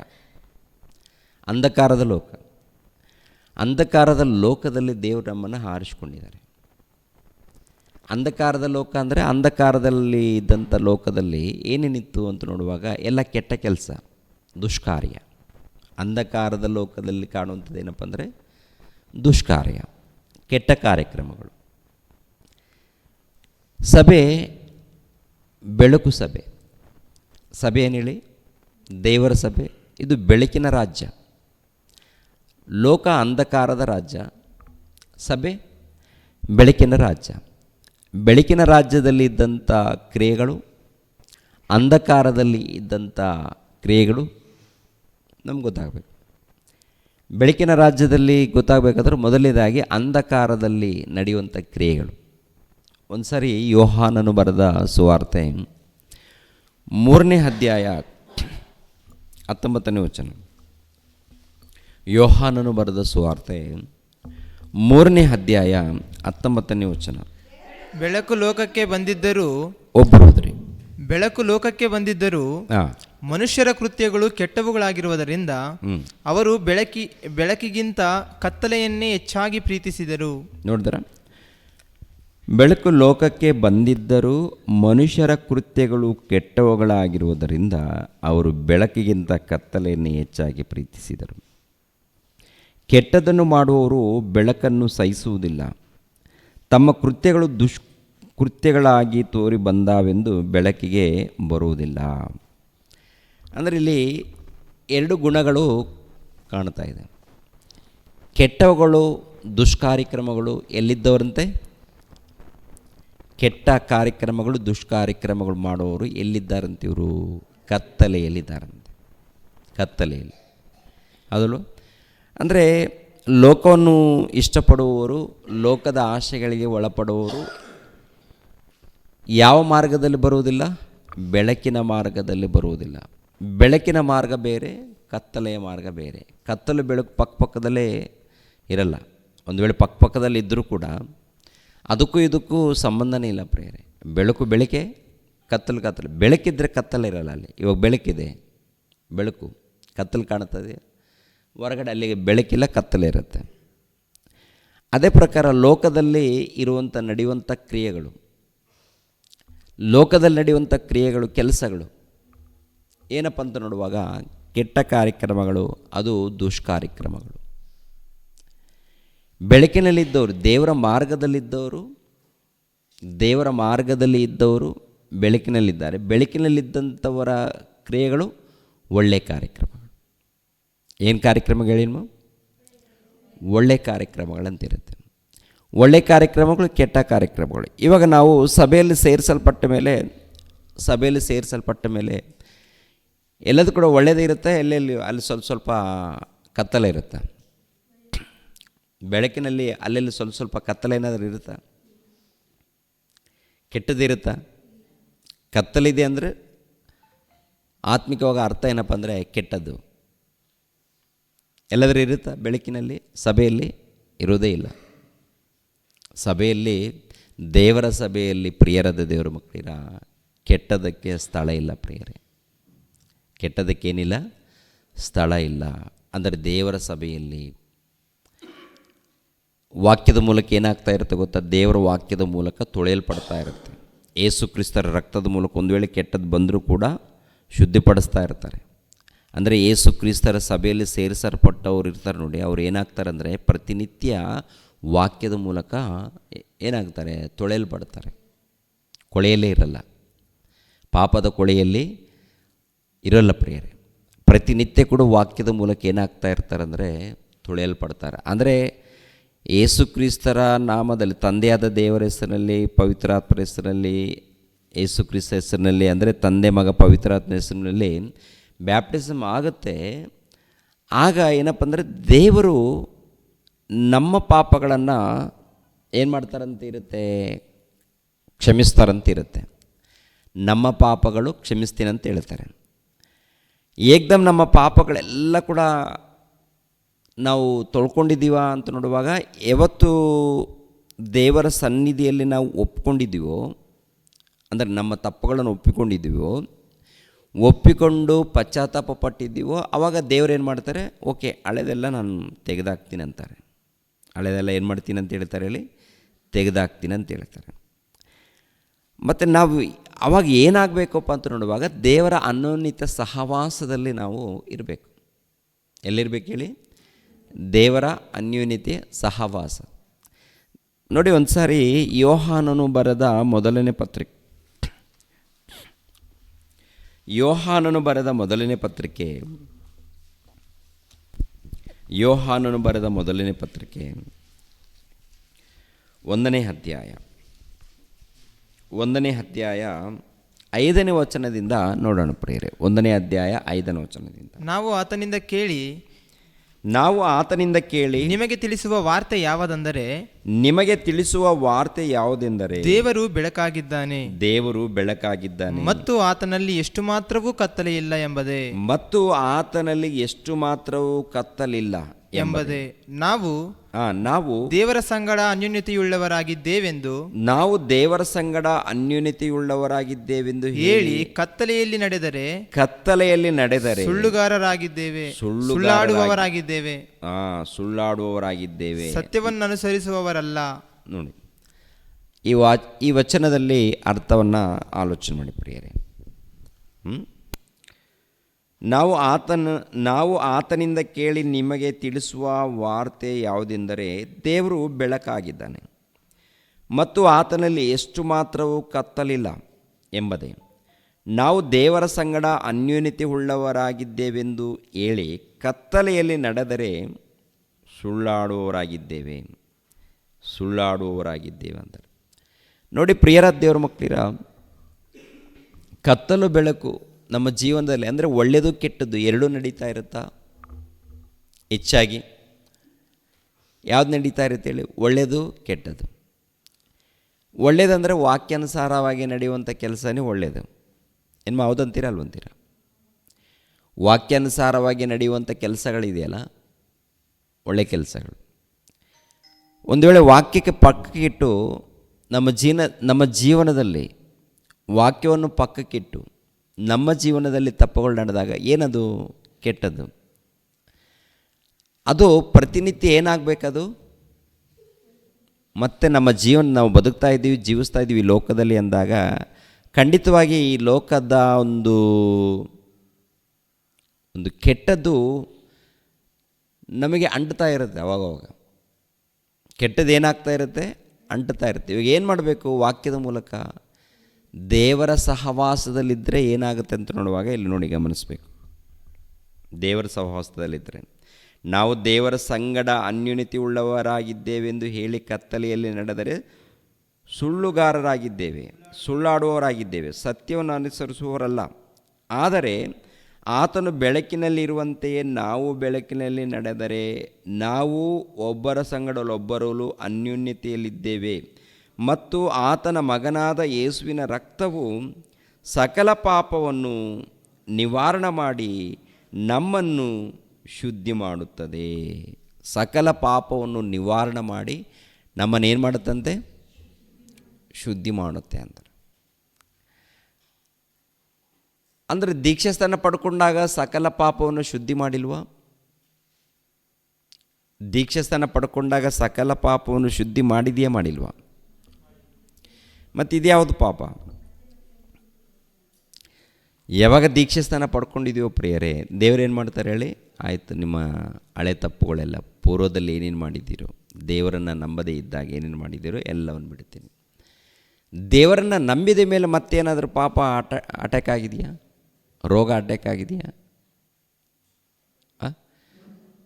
ಅಂಧಕಾರದ ಲೋಕ. ಅಂಧಕಾರದ ಲೋಕದಲ್ಲಿ ದೇವರು ನಮ್ಮನ್ನು ಆರಿಸಿಕೊಂಡಿದ್ದಾರೆ. ಅಂಧಕಾರದ ಲೋಕ ಅಂದರೆ ಅಂಧಕಾರದಲ್ಲಿ ಇದ್ದಂಥ ಲೋಕದಲ್ಲಿ ಏನೇನಿತ್ತು ಅಂತ ನೋಡುವಾಗ ಎಲ್ಲ ಕೆಟ್ಟ ಕೆಲಸ, ದುಷ್ಕಾರ್ಯ. ಅಂಧಕಾರದ ಲೋಕದಲ್ಲಿ ಕಾಣುವಂಥದ್ದು ಏನಪ್ಪ ಅಂದರೆ ದುಷ್ಕಾರ್ಯ, ಕೆಟ್ಟ ಕಾರ್ಯಕ್ರಮಗಳು. ಸಭೆ ಬೆಳಕು ಸಭೆ. ಸಭೆ ಏನು ಹೇಳಿ? ದೇವರ ಸಭೆ. ಇದು ಬೆಳಕಿನ ರಾಜ್ಯ. ಲೋಕ ಅಂಧಕಾರದ ರಾಜ್ಯ, ಸಭೆ ಬೆಳಕಿನ ರಾಜ್ಯ. ಬೆಳಕಿನ ರಾಜ್ಯದಲ್ಲಿ ಇದ್ದಂಥ ಕ್ರಿಯೆಗಳು, ಅಂಧಕಾರದಲ್ಲಿ ಇದ್ದಂಥ ಕ್ರಿಯೆಗಳು ನಮ್ಗೆ ಗೊತ್ತಾಗಬೇಕು. ಬೆಳಕಿನ ರಾಜ್ಯದಲ್ಲಿ ಗೊತ್ತಾಗಬೇಕಾದ್ರೆ ಮೊದಲನೇದಾಗಿ ಅಂಧಕಾರದಲ್ಲಿ ನಡೆಯುವಂಥ ಕ್ರಿಯೆಗಳು. ಒಂದು ಸಾರಿ ಯೋಹಾನನು ಬರೆದ ಸುವಾರ್ತೆ 3ನೇ ಅಧ್ಯಾಯ 19ನೇ ವಚನ. ಯೋಹಾನನು ಬರೆದ ಸುವಾರ್ತೆ 3ನೇ ಅಧ್ಯಾಯ 19ನೇ ವಚನ. ಬೆಳಕು ಲೋಕಕ್ಕೆ ಬಂದಿದ್ದರೂ ಒಬ್ಬರು ಬೆಳಕು ಲೋಕಕ್ಕೆ ಬಂದಿದ್ದರೂ ಮನುಷ್ಯರ ಕೃತ್ಯಗಳು ಕೆಟ್ಟವುಗಳಾಗಿರುವುದರಿಂದ ಅವರು ಬೆಳಕಿಗಿಂತ ಕತ್ತಲೆಯನ್ನೇ ಹೆಚ್ಚಾಗಿ ಪ್ರೀತಿಸಿದರು. ನೋಡಿದ್ರ? ಬೆಳಕು ಲೋಕಕ್ಕೆ ಬಂದಿದ್ದರೂ ಮನುಷ್ಯರ ಕೃತ್ಯಗಳು ಕೆಟ್ಟವುಗಳಾಗಿರುವುದರಿಂದ ಅವರು ಬೆಳಕಿಗಿಂತ ಕತ್ತಲೆಯನ್ನೇ ಹೆಚ್ಚಾಗಿ ಪ್ರೀತಿಸಿದರು. ಕೆಟ್ಟದನ್ನು ಮಾಡುವವರು ಬೆಳಕನ್ನು ಸಹಿಸುವುದಿಲ್ಲ, ತಮ್ಮ ಕೃತ್ಯಗಳು ದುಷ್ಕೃತ್ಯಗಳಾಗಿ ತೋರಿ ಬಂದಾವೆಂದು ಬೆಳಕಿಗೆ ಬರುವುದಿಲ್ಲ. ಅಂದರೆ ಇಲ್ಲಿ 2 ಗುಣಗಳು ಕಾಣ್ತಾ ಇದೆ. ಕೆಟ್ಟವುಗಳು, ದುಷ್ಕಾರ್ಯಕ್ರಮಗಳು ಎಲ್ಲಿದ್ದವರಂತೆ? ಕೆಟ್ಟ ಕಾರ್ಯಕ್ರಮಗಳು, ದುಷ್ಕಾರ್ಯಕ್ರಮಗಳು ಮಾಡುವವರು ಎಲ್ಲಿದ್ದಾರಂತೆ? ಇವರು ಕತ್ತಲೆಯಲ್ಲಿದ್ದಾರಂತೆ. ಕತ್ತಲೆಯಲ್ಲಿ. ಅದಲ್ಲೂ ಅಂದರೆ ಲೋಕವನ್ನು ಇಷ್ಟಪಡುವವರು, ಲೋಕದ ಆಶೆಗಳಿಗೆ ಒಳಪಡುವವರು ಯಾವ ಮಾರ್ಗದಲ್ಲಿ ಬರುವುದಿಲ್ಲ? ಬೆಳಕಿನ ಮಾರ್ಗದಲ್ಲಿ ಬರುವುದಿಲ್ಲ. ಬೆಳಕಿನ ಮಾರ್ಗ ಬೇರೆ, ಕತ್ತಲೆಯ ಮಾರ್ಗ ಬೇರೆ. ಕತ್ತಲು ಬೆಳಕು ಪಕ್ಕದಲ್ಲೇ ಇರಲ್ಲ. ಒಂದು ವೇಳೆ ಪಕ್ಕದಲ್ಲಿ ಇದ್ದರೂ ಕೂಡ ಅದಕ್ಕೂ ಇದಕ್ಕೂ ಸಂಬಂಧನೇ ಇಲ್ಲ ಪ್ರೇರೆ. ಬೆಳಕು ಬೆಳಕೆ, ಕತ್ತಲು. ಬೆಳಕಿದ್ರೆ ಕತ್ತಲೆ ಇರಲ್ಲ ಅಲ್ಲಿ. ಇವಾಗ ಬೆಳಕಿದೆ, ಬೆಳಕು, ಕತ್ತಲು ಕಾಣುತ್ತದೆ ಹೊರಗಡೆ. ಅಲ್ಲಿಗೆ ಬೆಳಕಿಲ್ಲ, ಕತ್ತಲೆ ಇರುತ್ತೆ. ಅದೇ ಪ್ರಕಾರ ಲೋಕದಲ್ಲಿ ನಡೆಯುವಂಥ ಕ್ರಿಯೆಗಳು, ಲೋಕದಲ್ಲಿ ನಡೆಯುವಂಥ ಕ್ರಿಯೆಗಳು, ಕೆಲಸಗಳು ಏನಪ್ಪ ಅಂತ ನೋಡುವಾಗ ಕೆಟ್ಟ ಕಾರ್ಯಕ್ರಮಗಳು, ಅದು ದುಷ್ಕಾರ್ಯಕ್ರಮಗಳು. ಬೆಳಕಿನಲ್ಲಿದ್ದವರು, ದೇವರ ಮಾರ್ಗದಲ್ಲಿ ಇದ್ದವರು ಬೆಳಕಿನಲ್ಲಿದ್ದಾರೆ. ಬೆಳಕಿನಲ್ಲಿದ್ದಂಥವರ ಕ್ರಿಯೆಗಳು ಒಳ್ಳೆಯ ಕಾರ್ಯಕ್ರಮಗಳು. ಏನು ಕಾರ್ಯಕ್ರಮಗಳೇನು? ಒಳ್ಳೆಯ ಕಾರ್ಯಕ್ರಮಗಳಂತಿರುತ್ತೆ. ಒಳ್ಳೆಯ ಕಾರ್ಯಕ್ರಮಗಳು, ಕೆಟ್ಟ ಕಾರ್ಯಕ್ರಮಗಳು. ಇವಾಗ ನಾವು ಸಭೆಯಲ್ಲಿ ಸೇರಿಸಲ್ಪಟ್ಟ ಮೇಲೆ ಎಲ್ಲದೂ ಕೂಡ ಒಳ್ಳೆಯದೇ ಇರುತ್ತೆ, ಎಲ್ಲೆಲ್ಲಿ ಅಲ್ಲಿ ಸ್ವಲ್ಪ ಕತ್ತಲೆ ಇರುತ್ತೆ. ಬೆಳಕಿನಲ್ಲಿ ಅಲ್ಲೆಲ್ಲಿ ಸ್ವಲ್ಪ ಕತ್ತಲೆ ಏನಾದರೂ ಇರುತ್ತಾ? ಕೆಟ್ಟದಿರುತ್ತಾ? ಕತ್ತಲಿದೆ ಅಂದರೆ ಆತ್ಮಿಕವಾಗಿ ಅರ್ಥ ಏನಪ್ಪ ಅಂದರೆ ಕೆಟ್ಟದ್ದು. ಎಲ್ಲದರೂ ಇರುತ್ತಾ ಬೆಳಕಿನಲ್ಲಿ? ಸಭೆಯಲ್ಲಿ ಇರೋದೇ ಇಲ್ಲ. ಸಭೆಯಲ್ಲಿ, ದೇವರ ಸಭೆಯಲ್ಲಿ ಪ್ರಿಯರಾದ ದೇವರ ಮಕ್ಕಳಿರ ಕೆಟ್ಟದಕ್ಕೆ ಸ್ಥಳ ಇಲ್ಲ ಪ್ರಿಯರೇ. ಕೆಟ್ಟದಕ್ಕೇನಿಲ್ಲ, ಸ್ಥಳ ಇಲ್ಲ. ಅಂದರೆ ದೇವರ ಸಭೆಯಲ್ಲಿ ವಾಕ್ಯದ ಮೂಲಕ ಏನಾಗ್ತಾ ಇರುತ್ತೆ ಗೊತ್ತಾ? ದೇವರ ವಾಕ್ಯದ ಮೂಲಕ ತೊಳೆಯಲ್ಪಡ್ತಾ ಇರುತ್ತೆ. ಯೇಸು ಕ್ರಿಸ್ತರ ರಕ್ತದ ಮೂಲಕ ಒಂದು ವೇಳೆ ಕೆಟ್ಟದ್ದು ಬಂದರೂ ಕೂಡ ಶುದ್ಧಿಪಡಿಸ್ತಾ ಇರ್ತಾರೆ. ಅಂದರೆ ಯೇಸು ಕ್ರಿಸ್ತರ ಸಭೆಯಲ್ಲಿ ಸೇರಿಸಲ್ಪಟ್ಟವ್ರು ಇರ್ತಾರೆ ನೋಡಿ, ಅವ್ರು ಏನಾಗ್ತಾರೆ ಅಂದರೆ ಪ್ರತಿನಿತ್ಯ ವಾಕ್ಯದ ಮೂಲಕ ಏನಾಗ್ತಾರೆ? ತೊಳೆಯಲ್ಪಡ್ತಾರೆ. ಕೊಳೆಯಲ್ಲೇ ಇರಲ್ಲ, ಪಾಪದ ಕೊಳೆಯಲ್ಲಿ ಇರಲ್ಲ ಪ್ರಿಯರೇ. ಪ್ರತಿನಿತ್ಯ ಕೂಡ ವಾಕ್ಯದ ಮೂಲಕ ಏನಾಗ್ತಾ ಇರ್ತಾರೆ ಅಂದರೆ ತೊಳೆಯಲ್ಪಡ್ತಾರೆ. ಅಂದರೆ ಯೇಸು ಕ್ರಿಸ್ತರ ನಾಮದಲ್ಲಿ, ತಂದೆಯಾದ ದೇವರ ಹೆಸರಿನಲ್ಲಿ, ಪವಿತ್ರಾತ್ಮರ ಹೆಸರಿನಲ್ಲಿ, ಯೇಸು ಕ್ರಿಸ್ತ ಹೆಸರಿನಲ್ಲಿ, ಅಂದರೆ ತಂದೆ ಮಗ ಪವಿತ್ರಾತ್ಮ ಹೆಸರಿನಲ್ಲಿ ಬ್ಯಾಪ್ಟಿಸಮ್ ಆಗುತ್ತೆ. ಆಗ ಏನಪ್ಪ ಅಂದರೆ ದೇವರು ನಮ್ಮ ಪಾಪಗಳನ್ನು ಏನು ಮಾಡ್ತಾರಂತ ಇರುತ್ತೆ? ಕ್ಷಮಿಸ್ತಾರಂತಿರುತ್ತೆ. ನಮ್ಮ ಪಾಪಗಳು ಕ್ಷಮಿಸ್ತೀನಂತ ಹೇಳ್ತಾರೆ. ಏಕ್ದಮ್ ನಮ್ಮ ಪಾಪಗಳೆಲ್ಲ ಕೂಡ ನಾವು ತೊಳ್ಕೊಂಡಿದ್ದೀವ ಅಂತ ನೋಡುವಾಗ, ಯಾವತ್ತು ದೇವರ ಸನ್ನಿಧಿಯಲ್ಲಿ ನಾವು ಒಪ್ಕೊಂಡಿದ್ದೀವೋ, ಅಂದರೆ ನಮ್ಮ ತಪ್ಪುಗಳನ್ನು ಒಪ್ಪಿಕೊಂಡು ಪಶ್ಚಾತ್ತಾಪ ಪಟ್ಟಿದ್ದೀವೋ, ಆವಾಗ ದೇವ್ರು ಏನು ಮಾಡ್ತಾರೆ? ಓಕೆ, ಹಳೆದೆಲ್ಲ ನಾನು ತೆಗೆದಾಕ್ತೀನಿ ಅಂತಾರೆ. ಹಳೆದೆಲ್ಲ ಏನು ಮಾಡ್ತೀನಿ ಅಂತ ಹೇಳ್ತಾರೆ ಹೇಳಿ? ತೆಗೆದಾಕ್ತೀನಿ ಅಂತ ಹೇಳ್ತಾರೆ. ಮತ್ತು ನಾವು ಅವಾಗ ಏನಾಗಬೇಕಪ್ಪ ಅಂತ ನೋಡುವಾಗ, ದೇವರ ಅನ್ಯೋನ್ಯತ ಸಹವಾಸದಲ್ಲಿ ನಾವು ಇರಬೇಕು. ಎಲ್ಲಿರ್ಬೇಕು ಹೇಳಿ? ದೇವರ ಅನ್ಯೋನ್ಯತೆ ಸಹವಾಸ. ನೋಡಿ, ಒಂದು ಸಾರಿ ಯೋಹಾನನು ಬರೆದ ಮೊದಲನೇ ಪತ್ರಿಕೆ, ಯೋಹಾನನು ಬರೆದ ಮೊದಲನೇ ಪತ್ರಿಕೆ 1ನೇ ಅಧ್ಯಾಯ 5ನೇ ವಚನದಿಂದ ನೋಡೋಣ ಪ್ರಿಯರೇ. 1ನೇ ಅಧ್ಯಾಯ 5ನೇ ವಚನದಿಂದ, ನಾವು ಆತನಿಂದ ಕೇಳಿ ನಿಮಗೆ ತಿಳಿಸುವ ವಾರ್ತೆ ಯಾವುದೆಂದರೆ ದೇವರು ಬೆಳಕಾಗಿದ್ದಾನೆ ಮತ್ತು ಆತನಲ್ಲಿ ಎಷ್ಟು ಮಾತ್ರವೂ ಕತ್ತಲಿಲ್ಲ ಎಂಬುದೇ. ನಾವು ದೇವರ ಸಂಗಡ ಅನ್ಯೋನ್ಯತೆಯುಳ್ಳವರಾಗಿದ್ದೇವೆಂದು ಹೇಳಿ ಕತ್ತಲೆಯಲ್ಲಿ ನಡೆದರೆ ಸುಳ್ಳಾಡುವವರಾಗಿದ್ದೇವೆ, ಸತ್ಯವನ್ನು ಅನುಸರಿಸುವವರಲ್ಲ. ನೋಡಿ, ಈ ವಚನದಲ್ಲಿ ಅರ್ಥವನ್ನು ಆಲೋಚನೆ ಮಾಡಿ ಪ್ರಿಯರೇ. ನಾವು ಆತನಿಂದ ಕೇಳಿ ನಿಮಗೆ ತಿಳಿಸುವ ವಾರ್ತೆ ಯಾವುದೆಂದರೆ ದೇವರು ಬೆಳಕಾಗಿದ್ದಾನೆ ಮತ್ತು ಆತನಲ್ಲಿ ಎಷ್ಟು ಮಾತ್ರವೂ ಕತ್ತಲಿಲ್ಲ ಎಂಬುದೇ. ನಾವು ದೇವರ ಸಂಗಡ ಅನ್ಯೋನ್ಯತೆ ಉಳ್ಳವರಾಗಿದ್ದೇವೆಂದು ಹೇಳಿ ಕತ್ತಲೆಯಲ್ಲಿ ನಡೆದರೆ ಸುಳ್ಳಾಡುವವರಾಗಿದ್ದೇವೆ ಅಂತಾರೆ. ನೋಡಿ ಪ್ರಿಯರ ದೇವರ ಮಕ್ಕಳಿರ, ಕತ್ತಲು ಬೆಳಕು ನಮ್ಮ ಜೀವನದಲ್ಲಿ, ಅಂದರೆ ಒಳ್ಳೆಯದು ಕೆಟ್ಟದ್ದು ಎರಡೂ ನಡೀತಾ ಇರುತ್ತಾ? ಹೆಚ್ಚಾಗಿ ಯಾವ್ದು ನಡೀತಾ ಇರುತ್ತೆ ಹೇಳಿ? ಒಳ್ಳೆಯದು ಕೆಟ್ಟದ್ದು. ಒಳ್ಳೆಯದಂದರೆ ವಾಕ್ಯಾನುಸಾರವಾಗಿ ನಡೆಯುವಂಥ ಕೆಲಸನೇ ಒಳ್ಳೆಯದು. ಏನು ಹೌದಂತೀರ ಅಲ್ವಂತೀರ? ವಾಕ್ಯಾನುಸಾರವಾಗಿ ನಡೆಯುವಂಥ ಕೆಲಸಗಳಿದೆಯಲ್ಲ, ಒಳ್ಳೆ ಕೆಲಸಗಳು. ಒಂದು ವೇಳೆ ವಾಕ್ಯಕ್ಕೆ ಪಕ್ಕಕ್ಕಿಟ್ಟು ನಮ್ಮ ಜೀವನದಲ್ಲಿ ವಾಕ್ಯವನ್ನು ಪಕ್ಕಕ್ಕಿಟ್ಟು ನಮ್ಮ ಜೀವನದಲ್ಲಿ ತಪ್ಪುಗಳು ನಡೆದಾಗ ಏನದು? ಕೆಟ್ಟದ್ದು. ಅದು ಪ್ರತಿನಿತ್ಯ ಏನಾಗಬೇಕದು? ಮತ್ತು ನಮ್ಮ ನಾವು ಬದುಕ್ತಾ ಇದ್ದೀವಿ, ಜೀವಿಸ್ತಾ ಇದ್ದೀವಿ ಈ ಲೋಕದಲ್ಲಿ ಅಂದಾಗ ಖಂಡಿತವಾಗಿ ಈ ಲೋಕದ ಒಂದು ಕೆಟ್ಟದ್ದು ನಮಗೆ ಅಂಟ್ತಾ ಇರುತ್ತೆ. ಅವಾಗವಾಗ ಕೆಟ್ಟದ್ದು ಏನಾಗ್ತಾ ಇರುತ್ತೆ? ಅಂಟ್ತಾ ಇರುತ್ತೆ. ಇವಾಗ ಏನು ಮಾಡಬೇಕು? ವಾಕ್ಯದ ಮೂಲಕ ದೇವರ ಸಹವಾಸದಲ್ಲಿದ್ದರೆ ಏನಾಗುತ್ತೆ ಅಂತ ನೋಡುವಾಗ ಇಲ್ಲಿ ನೋಡಿ ಗಮನಿಸಬೇಕು. ದೇವರ ಸಹವಾಸದಲ್ಲಿದ್ದರೆ ನಾವು ದೇವರ ಸಂಗಡ ಅನ್ಯೋನ್ಯತೆ ಉಳ್ಳವರಾಗಿದ್ದೇವೆಂದು ಹೇಳಿ ಕತ್ತಲೆಯಲ್ಲಿ ನಡೆದರೆ ಸುಳ್ಳಾಡುವವರಾಗಿದ್ದೇವೆ, ಸತ್ಯವನ್ನು ಅನುಸರಿಸುವವರಲ್ಲ. ಆದರೆ ಆತನು ಬೆಳಕಿನಲ್ಲಿರುವಂತೆಯೇ ನಾವು ಬೆಳಕಿನಲ್ಲಿ ನಡೆದರೆ ನಾವು ಒಬ್ಬರ ಸಂಗಡಲೊಬ್ಬರಲ್ಲೂ ಅನ್ಯೋನ್ಯತೆಯಲ್ಲಿದ್ದೇವೆ ಮತ್ತು ಆತನ ಮಗನಾದ ಯೇಸುವಿನ ರಕ್ತವು ಸಕಲ ಪಾಪವನ್ನು ನಿವಾರಣೆ ಮಾಡಿ ನಮ್ಮನ್ನು ಶುದ್ಧಿ ಮಾಡುತ್ತದೆ. ಸಕಲ ಪಾಪವನ್ನು ನಿವಾರಣೆ ಮಾಡಿ ನಮ್ಮನ್ನೇನು ಮಾಡುತ್ತಂತೆ? ಶುದ್ಧಿ ಮಾಡುತ್ತೆ ಅಂತಾರೆ. ಅಂದರೆ ದೀಕ್ಷಾಸ್ಥಾನ ಪಡ್ಕೊಂಡಾಗ ಸಕಲ ಪಾಪವನ್ನು ಶುದ್ಧಿ ಮಾಡಿಲ್ವಾ? ದೀಕ್ಷಾಸ್ಥಾನ ಪಡ್ಕೊಂಡಾಗ ಸಕಲ ಪಾಪವನ್ನು ಶುದ್ಧಿ ಮಾಡಿದೆಯಾ ಮಾಡಿಲ್ವಾ? ಮತ್ತು ಇದ್ಯಾವುದು ಪಾಪ? ಯಾವಾಗ ದೀಕ್ಷಾಸ್ಥಾನ ಪಡ್ಕೊಂಡಿದೆಯೋ ಪ್ರಿಯರೇ, ದೇವರೇನು ಮಾಡ್ತಾರೆ ಹೇಳಿ? ಆಯಿತು, ನಿಮ್ಮ ಹಳೆ ತಪ್ಪುಗಳೆಲ್ಲ, ಪೂರ್ವದಲ್ಲಿ ಏನೇನು ಮಾಡಿದ್ದೀರೋ, ದೇವರನ್ನು ನಂಬದೇ ಇದ್ದಾಗ ಏನೇನು ಮಾಡಿದ್ದೀರೋ ಎಲ್ಲವನ್ನು ಬಿಡ್ತೀನಿ. ದೇವರನ್ನು ನಂಬಿದ ಮೇಲೆ ಮತ್ತೇನಾದರೂ ಪಾಪ ಅಟ್ಯಾಕ್ ಆಗಿದೆಯಾ? ರೋಗ ಅಟ್ಯಾಕ್ ಆಗಿದೆಯಾ?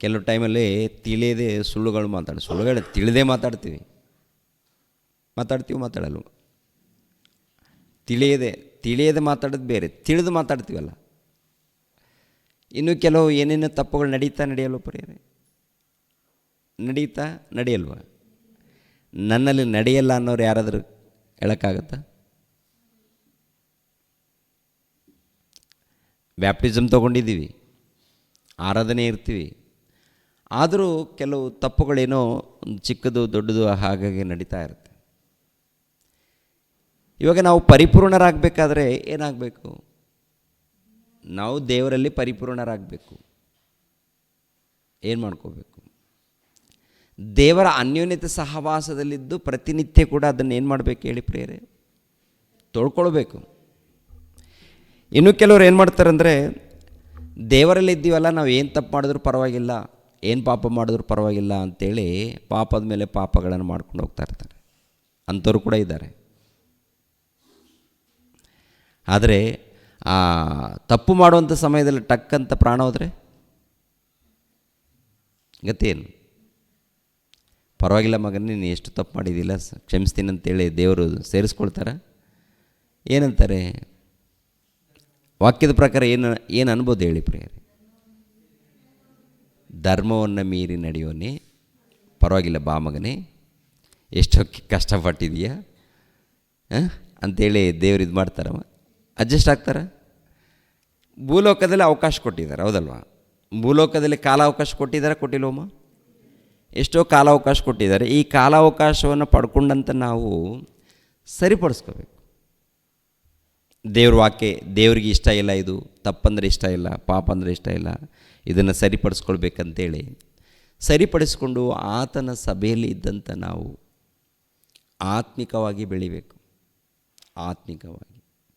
ಕೆಲವು ಟೈಮಲ್ಲಿ ತಿಳಿಯದೆ ಸುಳ್ಳುಗಳು ಸುಳ್ಳುಗಳು ತಿಳಿದೇ ಮಾತಾಡ್ತೀವಿ ಮಾತಾಡಲ್ವ? ತಿಳಿಯದೆ ಮಾತಾಡೋದು ಬೇರೆ, ತಿಳಿದು ಮಾತಾಡ್ತೀವಲ್ಲ. ಇನ್ನು ಕೆಲವು ಏನೇನು ತಪ್ಪುಗಳು ನಡೆಯಲ್ವ ಪ್ರಿಯರೇ? ನಡೆಯಲ್ವ? ನನ್ನಲ್ಲಿ ನಡೆಯಲ್ಲ ಅನ್ನೋರು ಯಾರಾದರೂ ಹೇಳೋಕ್ಕಾಗತ್ತಾ? ಬ್ಯಾಪ್ಟಿಸಮ್ ತೊಗೊಂಡಿದ್ದೀವಿ, ಆರಾಧನೆ ಇರ್ತೀವಿ, ಆದರೂ ಕೆಲವು ತಪ್ಪುಗಳೇನೋ ಒಂದು ಚಿಕ್ಕದು ದೊಡ್ಡದು ಹಾಗಾಗಿ ನಡೀತಾ ಇರುತ್ತೆ. ಇವಾಗ ನಾವು ಪರಿಪೂರ್ಣರಾಗಬೇಕಾದ್ರೆ ಏನಾಗಬೇಕು? ನಾವು ದೇವರಲ್ಲಿ ಪರಿಪೂರ್ಣರಾಗಬೇಕು. ಏನು ಮಾಡ್ಕೋಬೇಕು? ದೇವರ ಅನ್ಯೋನ್ಯತೆ ಸಹವಾಸದಲ್ಲಿದ್ದು ಪ್ರತಿನಿತ್ಯ ಕೂಡ ಅದನ್ನು ಏನು ಮಾಡಬೇಕು ಹೇಳಿ ಪ್ರಿಯರೇ? ತೊಳ್ಕೊಳ್ಬೇಕು. ಇನ್ನು ಕೆಲವರು ಏನು ಮಾಡ್ತಾರಂದರೆ, ದೇವರಲ್ಲಿ ಇದ್ದೀವಲ್ಲ, ನಾವು ಏನು ತಪ್ಪು ಮಾಡಿದ್ರೂ ಪರವಾಗಿಲ್ಲ, ಏನು ಪಾಪ ಮಾಡಿದ್ರೂ ಪರವಾಗಿಲ್ಲ ಅಂಥೇಳಿ ಪಾಪದ ಮೇಲೆ ಪಾಪಗಳನ್ನು ಮಾಡ್ಕೊಂಡು ಹೋಗ್ತಾ ಇರ್ತಾರೆ. ಅಂಥವ್ರು ಕೂಡ ಇದ್ದಾರೆ. ಆದರೆ ಆ ತಪ್ಪು ಮಾಡುವಂಥ ಸಮಯದಲ್ಲಿ ಟಕ್ಕಂತ ಪ್ರಾಣ ಹೋದರೆ ಗತೇನು? ಪರವಾಗಿಲ್ಲ ಮಗನೇ, ನೀನು ಎಷ್ಟು ತಪ್ಪು ಮಾಡಿದ್ದಿಲ್ಲ, ಕ್ಷಮಿಸ್ತೀನಿ ಅಂತೇಳಿ ದೇವರು ಸೇರಿಸ್ಕೊಳ್ತಾರೆ. ಏನಂತಾರೆ? ವಾಕ್ಯದ ಪ್ರಕಾರ ಏನು ಅನ್ಬೋದು ಹೇಳಿ ಪ್ರಿಯರೇ? ಧರ್ಮವನ್ನು ಮೀರಿ ನಡೆಯೋನೇ, ಪರವಾಗಿಲ್ಲ ಬಾ ಮಗನೇ, ಎಷ್ಟು ಕಷ್ಟಪಟ್ಟಿದೀಯಾ ಅಂಥೇಳಿ ದೇವ್ರು ಇದು ಮಾಡ್ತಾರಮ್ಮ, ಅಡ್ಜಸ್ಟ್ ಆಗ್ತಾರೆ. ಭೂಲೋಕದಲ್ಲಿ ಅವಕಾಶ ಕೊಟ್ಟಿದ್ದಾರೆ, ಹೌದಲ್ವಾ? ಭೂಲೋಕದಲ್ಲಿ ಕಾಲಾವಕಾಶ ಕೊಟ್ಟಿಲ್ಲವಮ್ಮ? ಎಷ್ಟೋ ಕಾಲಾವಕಾಶ ಕೊಟ್ಟಿದ್ದಾರೆ. ಈ ಕಾಲಾವಕಾಶವನ್ನು ಪಡ್ಕೊಂಡಂತ ನಾವು ಸರಿಪಡಿಸ್ಕೋಬೇಕು. ದೇವ್ರ ವಾಕ್ಯ, ದೇವ್ರಿಗೆ ಇಷ್ಟ ಇಲ್ಲ, ಇದು ತಪ್ಪಂದರೆ ಇಷ್ಟ ಇಲ್ಲ, ಪಾಪ ಅಂದರೆ ಇಷ್ಟ ಇಲ್ಲ, ಇದನ್ನು ಸರಿಪಡಿಸ್ಕೊಳ್ಬೇಕಂತೇಳಿ ಸರಿಪಡಿಸ್ಕೊಂಡು ಆತನ ಸಭೆಯಲ್ಲಿ ಇದ್ದಂಥ ನಾವು ಆತ್ಮಿಕವಾಗಿ ಬೆಳಿಬೇಕು. ಆತ್ಮಿಕವಾಗಿ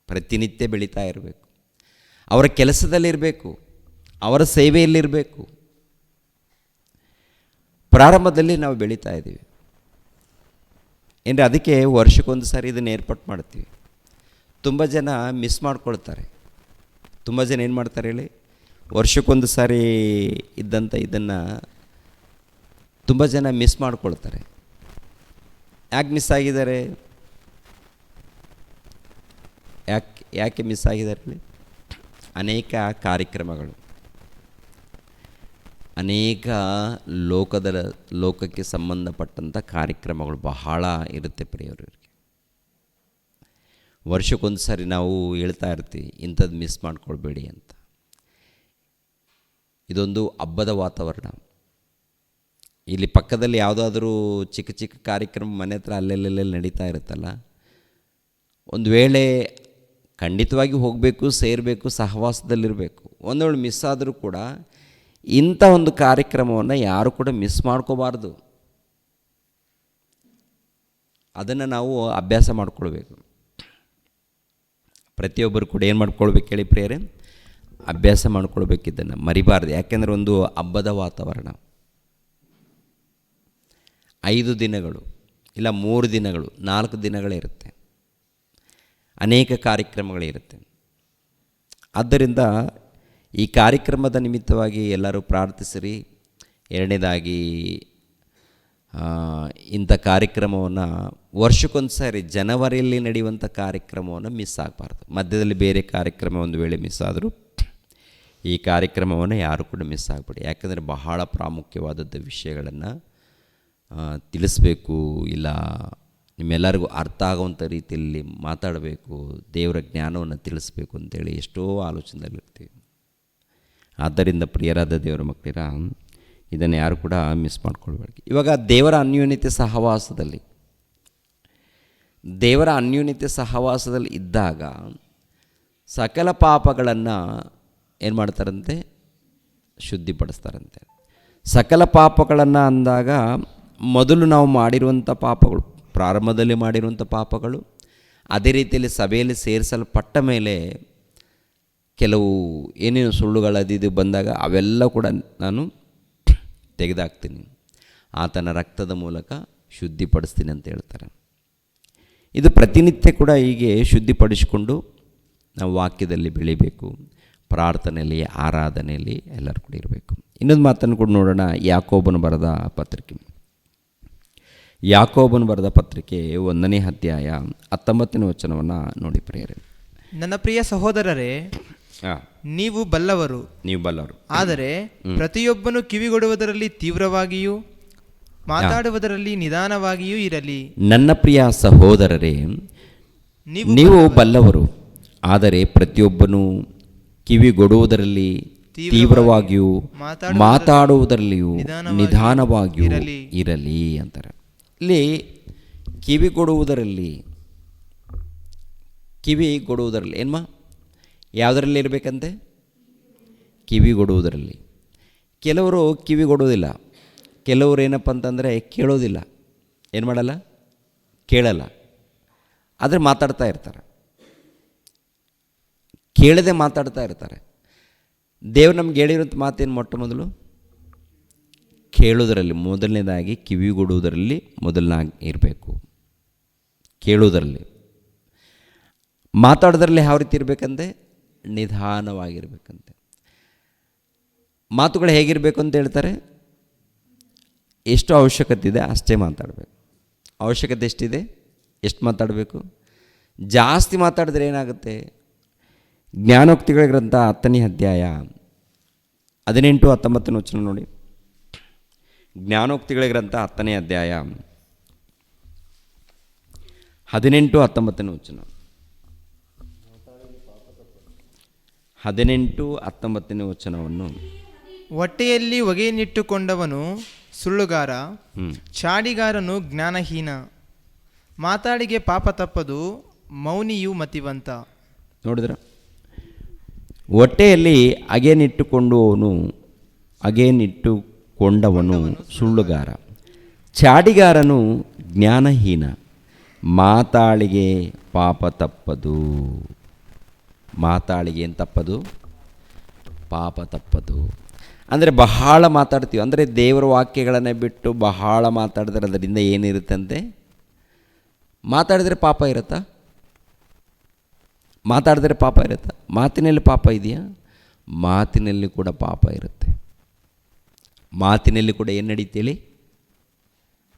ಪ್ರತಿನಿತ್ಯ ಬೆಳೀತಾ ಇರಬೇಕು. ಅವರ ಕೆಲಸದಲ್ಲಿರಬೇಕು, ಅವರ ಸೇವೆಯಲ್ಲಿರಬೇಕು. ಪ್ರಾರಂಭದಲ್ಲಿ ನಾವು ಬೆಳೀತಾ ಇದ್ದೀವಿ ಏನ್ರಿ, ಅದಕ್ಕೆ ವರ್ಷಕ್ಕೊಂದು ಸಾರಿ ಇದನ್ನು ಏರ್ಪಾಟ್ ಮಾಡ್ತೀವಿ. ತುಂಬ ಜನ ಮಿಸ್ ಮಾಡ್ಕೊಳ್ತಾರೆ. ತುಂಬ ಜನ ಏನು ಮಾಡ್ತಾರೆ ಹೇಳಿ? ವರ್ಷಕ್ಕೊಂದು ಸಾರಿ ಇದ್ದಂಥ ಇದನ್ನು ತುಂಬ ಜನ ಮಿಸ್ ಮಾಡ್ಕೊಳ್ತಾರೆ. ಯಾಕೆ ಮಿಸ್ ಆಗಿದ್ದಾರೆ? ಯಾಕೆ ಮಿಸ್ ಆಗಿದ್ದಾರೆ ಹೇಳಿ? ಅನೇಕ ಕಾರ್ಯಕ್ರಮಗಳು, ಅನೇಕ ಲೋಕಕ್ಕೆ ಸಂಬಂಧಪಟ್ಟಂಥ ಕಾರ್ಯಕ್ರಮಗಳು ಬಹಳ ಇರುತ್ತೆ ಪ್ರಿಯವರಿಗೆ. ವರ್ಷಕ್ಕೊಂದು ಸಾರಿ ನಾವು ಹೇಳ್ತಾ ಇರ್ತೀವಿ, ಇಂಥದ್ದು ಮಿಸ್ ಮಾಡ್ಕೊಳ್ಬೇಡಿ ಅಂತ. ಇದೊಂದು ಹಬ್ಬದ ವಾತಾವರಣ. ಇಲ್ಲಿ ಪಕ್ಕದಲ್ಲಿ ಯಾವುದಾದ್ರೂ ಚಿಕ್ಕ ಚಿಕ್ಕ ಕಾರ್ಯಕ್ರಮ ಮನೆ ಹತ್ರ ಅಲ್ಲೆಲ್ಲೆಲ್ಲಿ ನಡೀತಾ ಇರುತ್ತಲ್ಲ, ಒಂದು ವೇಳೆ ಖಂಡಿತವಾಗಿ ಹೋಗಬೇಕು, ಸೇರಬೇಕು, ಸಹವಾಸದಲ್ಲಿರಬೇಕು. ಒಂದು ವೇಳೆ ಮಿಸ್ ಆದರೂ ಕೂಡ ಇಂಥ ಒಂದು ಕಾರ್ಯಕ್ರಮವನ್ನು ಯಾರು ಕೂಡ ಮಿಸ್ ಮಾಡ್ಕೋಬಾರ್ದು. ಅದನ್ನು ನಾವು ಅಭ್ಯಾಸ ಮಾಡ್ಕೊಳ್ಬೇಕು. ಪ್ರತಿಯೊಬ್ಬರು ಕೂಡ ಏನು ಮಾಡ್ಕೊಳ್ಬೇಕು ಹೇಳಿ ಪ್ರಿಯರೇ? ಅಭ್ಯಾಸ ಮಾಡ್ಕೊಳ್ಬೇಕು, ಇದನ್ನು ಮರಿಬಾರ್ದು. ಯಾಕೆಂದರೆ ಒಂದು ಹಬ್ಬದ ವಾತಾವರಣ. 5 ದಿನಗಳು ಇಲ್ಲ 3 ದಿನಗಳು 4 ದಿನಗಳಿರುತ್ತೆ, ಅನೇಕ ಕಾರ್ಯಕ್ರಮಗಳಿರುತ್ತೆ. ಆದ್ದರಿಂದ ಈ ಕಾರ್ಯಕ್ರಮದ ನಿಮಿತ್ತವಾಗಿ ಎಲ್ಲರೂ ಪ್ರಾರ್ಥಿಸಿರಿ. ಎರಡನೇದಾಗಿ ಇಂಥ ಕಾರ್ಯಕ್ರಮವನ್ನು ವರ್ಷಕ್ಕೊಂದು ಸಾರಿ ಜನವರಿಯಲ್ಲಿ ನಡೆಯುವಂಥ ಕಾರ್ಯಕ್ರಮವನ್ನು ಮಿಸ್ ಆಗಬಾರ್ದು. ಮಧ್ಯದಲ್ಲಿ ಬೇರೆ ಕಾರ್ಯಕ್ರಮ ಒಂದು ವೇಳೆ ಮಿಸ್ ಆದರೂ ಈ ಕಾರ್ಯಕ್ರಮವನ್ನು ಯಾರು ಕೂಡ ಮಿಸ್ ಆಗಬೇಡಿ. ಯಾಕಂದರೆ ಬಹಳ ಪ್ರಾಮುಖ್ಯವಾದದ್ದು ವಿಷಯಗಳನ್ನು ತಿಳಿಸ್ಬೇಕು, ಇಲ್ಲ ನಿಮ್ಮೆಲ್ಲರಿಗೂ ಅರ್ಥ ಆಗುವಂಥ ರೀತಿಯಲ್ಲಿ ಮಾತಾಡಬೇಕು, ದೇವರ ಜ್ಞಾನವನ್ನು ತಿಳಿಸ್ಬೇಕು ಅಂತೇಳಿ ಎಷ್ಟೋ ಆಲೋಚನೆಯಲ್ಲಿರ್ತೀವಿ. ಆದ್ದರಿಂದ ಪ್ರಿಯರಾದ ದೇವರ ಮಕ್ಕಳಿರ, ಇದನ್ನು ಯಾರು ಕೂಡ ಮಿಸ್ ಮಾಡ್ಕೊಳ್ಬೇಡಿ. ಇವಾಗ ದೇವರ ಅನ್ಯೋನ್ಯತೆ ಸಹವಾಸದಲ್ಲಿ ಇದ್ದಾಗ ಸಕಲ ಪಾಪಗಳನ್ನು ಏನು ಮಾಡ್ತಾರಂತೆ? ಶುದ್ಧಿಪಡಿಸ್ತಾರಂತೆ. ಸಕಲ ಪಾಪಗಳನ್ನು ಅಂದಾಗ ಮೊದಲು ನಾವು ಮಾಡಿರುವಂಥ ಪಾಪಗಳು, ಪ್ರಾರಂಭದಲ್ಲಿ ಮಾಡಿರುವಂಥ ಪಾಪಗಳು, ಅದೇ ರೀತಿಯಲ್ಲಿ ಸಭೆಯಲ್ಲಿ ಸೇರಿಸಲ್ಪಟ್ಟ ಮೇಲೆ ಕೆಲವು ಏನೇನು ಸುಳ್ಳುಗಳು ಅದು ಬಂದಾಗ ಅವೆಲ್ಲ ಕೂಡ ನಾನು ತೆಗೆದಾಕ್ತೀನಿ, ಆತನ ರಕ್ತದ ಮೂಲಕ ಶುದ್ಧಿಪಡಿಸ್ತೀನಿ ಅಂತ ಹೇಳ್ತಾರೆ. ಇದು ಪ್ರತಿನಿತ್ಯ ಕೂಡ ಹೀಗೆ ಶುದ್ಧಿಪಡಿಸಿಕೊಂಡು ನಾವು ವಾಕ್ಯದಲ್ಲಿ ಬೆಳಿಬೇಕು, ಪ್ರಾರ್ಥನೆಯಲ್ಲಿ, ಆರಾಧನೆಯಲ್ಲಿ ಎಲ್ಲರೂ ಕೂಡ ಇರಬೇಕು. ಇನ್ನೊಂದು ಮಾತನ್ನು ಕೂಡ ನೋಡೋಣ. ಯಾಕೋಬನು ಬರೆದ ಪತ್ರಿಕೆ, ಯಾಕೋಬನು ಬರೆದ ಪತ್ರಿಕೆ 1ನೇ ಅಧ್ಯಾಯ 19ನೇ ವಚನವನ್ನು ನೋಡಿ ಪ್ರಿಯರೇ. ನನ್ನ ಪ್ರಿಯ ಸಹೋದರರೇ, ನೀವು ಬಲ್ಲವರು, ಆದರೆ ಪ್ರತಿಯೊಬ್ಬನು ಕಿವಿಗೊಡುವುದರಲ್ಲಿ ತೀವ್ರವಾಗಿಯೂ ಮಾತಾಡುವುದರಲ್ಲಿ ನಿಧಾನವಾಗಿಯೂ ಇರಲಿ. ನನ್ನ ಪ್ರಿಯ ಸಹೋದರರೇ, ನೀವು ಬಲ್ಲವರು, ಆದರೆ ಪ್ರತಿಯೊಬ್ಬನು ಕಿವಿಗೊಡುವುದರಲ್ಲಿ ತೀವ್ರವಾಗಿಯೂ ಮಾತಾಡುವುದರಲ್ಲಿಯೂ ನಿಧಾನವಾಗಿಯೂ ಇರಲಿ ಅಂತಾರೆ. ಇಲ್ಲಿ ಕಿವಿಗೊಡುವುದರಲ್ಲಿ ಏನ್ಮ ಯಾವುದರಲ್ಲಿ ಇರಬೇಕಂತೆ? ಕಿವಿಗೊಡುವುದರಲ್ಲಿ. ಕೆಲವರು ಕಿವಿಗೊಡುವುದಿಲ್ಲ, ಕೆಲವರು ಏನಪ್ಪ ಅಂತಂದರೆ ಕೇಳೋದಿಲ್ಲ, ಏನು ಮಾಡಲ್ಲ, ಕೇಳಲ್ಲ, ಆದರೆ ಮಾತಾಡ್ತಾ ಇರ್ತಾರೆ, ಕೇಳದೆ ಮಾತಾಡ್ತಾ ಇರ್ತಾರೆ. ದೇವ್ರು ನಮ್ಗೆ ಹೇಳಿರೋಂಥ ಮಾತೇನು? ಮೊಟ್ಟ ಮೊದಲು ಕೇಳೋದರಲ್ಲಿ ಮೊದಲನೇದಾಗಿ, ಕಿವಿಗೊಡುವುದರಲ್ಲಿ ಮೊದಲನಾಗಿ ಇರಬೇಕು, ಕೇಳೋದರಲ್ಲಿ. ಮಾತಾಡೋದ್ರಲ್ಲಿ ಯಾವ ರೀತಿ ಇರಬೇಕಂತೆ? ನಿಧಾನವಾಗಿರ್ಬೇಕಂತೆ. ಮಾತುಗಳು ಹೇಗಿರಬೇಕು ಅಂತ ಹೇಳ್ತಾರೆ? ಎಷ್ಟು ಅವಶ್ಯಕತೆ ಇದೆ ಅಷ್ಟೇ ಮಾತಾಡಬೇಕು. ಅವಶ್ಯಕತೆ ಎಷ್ಟಿದೆ ಎಷ್ಟು ಮಾತಾಡಬೇಕು. ಜಾಸ್ತಿ ಮಾತಾಡಿದ್ರೆ ಏನಾಗುತ್ತೆ? ಜ್ಞಾನೋಕ್ತಿಗಳ ಗ್ರಂಥ 10ನೇ ಅಧ್ಯಾಯ 18-19 ವಚನ ನೋಡಿ. ಜ್ಞಾನೋಕ್ತಿಗಳ ಗ್ರಂಥ 10ನೇ ಅಧ್ಯಾಯ 18-19 ವಚನ. 18-19 ವಚನವನ್ನು. ಹೊಟ್ಟೆಯಲ್ಲಿ ಹೊಗೆಯನ್ನಿಟ್ಟುಕೊಂಡವನು ಸುಳ್ಳುಗಾರ, ಚಾಡಿಗಾರನು ಜ್ಞಾನಹೀನ, ಮಾತಾಡಿಗೆ ಪಾಪ ತಪ್ಪದು, ಮೌನಿಯು ಮತಿವಂತ. ನೋಡಿದ್ರ? ಹೊಟ್ಟೆಯಲ್ಲಿ ಅಗೇನಿಟ್ಟುಕೊಂಡವನು ಸುಳ್ಳುಗಾರ, ಚಾಡಿಗಾರನು ಜ್ಞಾನಹೀನ, ಮಾತಾಳಿಗೆ ಪಾಪ ತಪ್ಪದು. ಮಾತಾಳಿಗೆ ಏನು ತಪ್ಪದು? ಪಾಪ ತಪ್ಪದು. ಅಂದರೆ ಬಹಳ ಮಾತಾಡ್ತೀವಿ, ಅಂದರೆ ದೇವರ ವಾಕ್ಯಗಳನ್ನು ಬಿಟ್ಟು ಬಹಳ ಮಾತಾಡಿದ್ರೆ ಅದರಿಂದ ಏನಿರುತ್ತಂತೆ? ಮಾತಾಡಿದರೆ ಪಾಪ ಇರುತ್ತಾ? ಮಾತಾಡಿದ್ರೆ ಪಾಪ ಇರುತ್ತಾ? ಮಾತಿನಲ್ಲಿ ಪಾಪ ಇದೆಯಾ? ಮಾತಿನಲ್ಲಿ ಕೂಡ ಪಾಪ ಇರುತ್ತೆ. ಮಾತಿನಲ್ಲಿ ಕೂಡ ಏನು ನಡೀತೇಳಿ?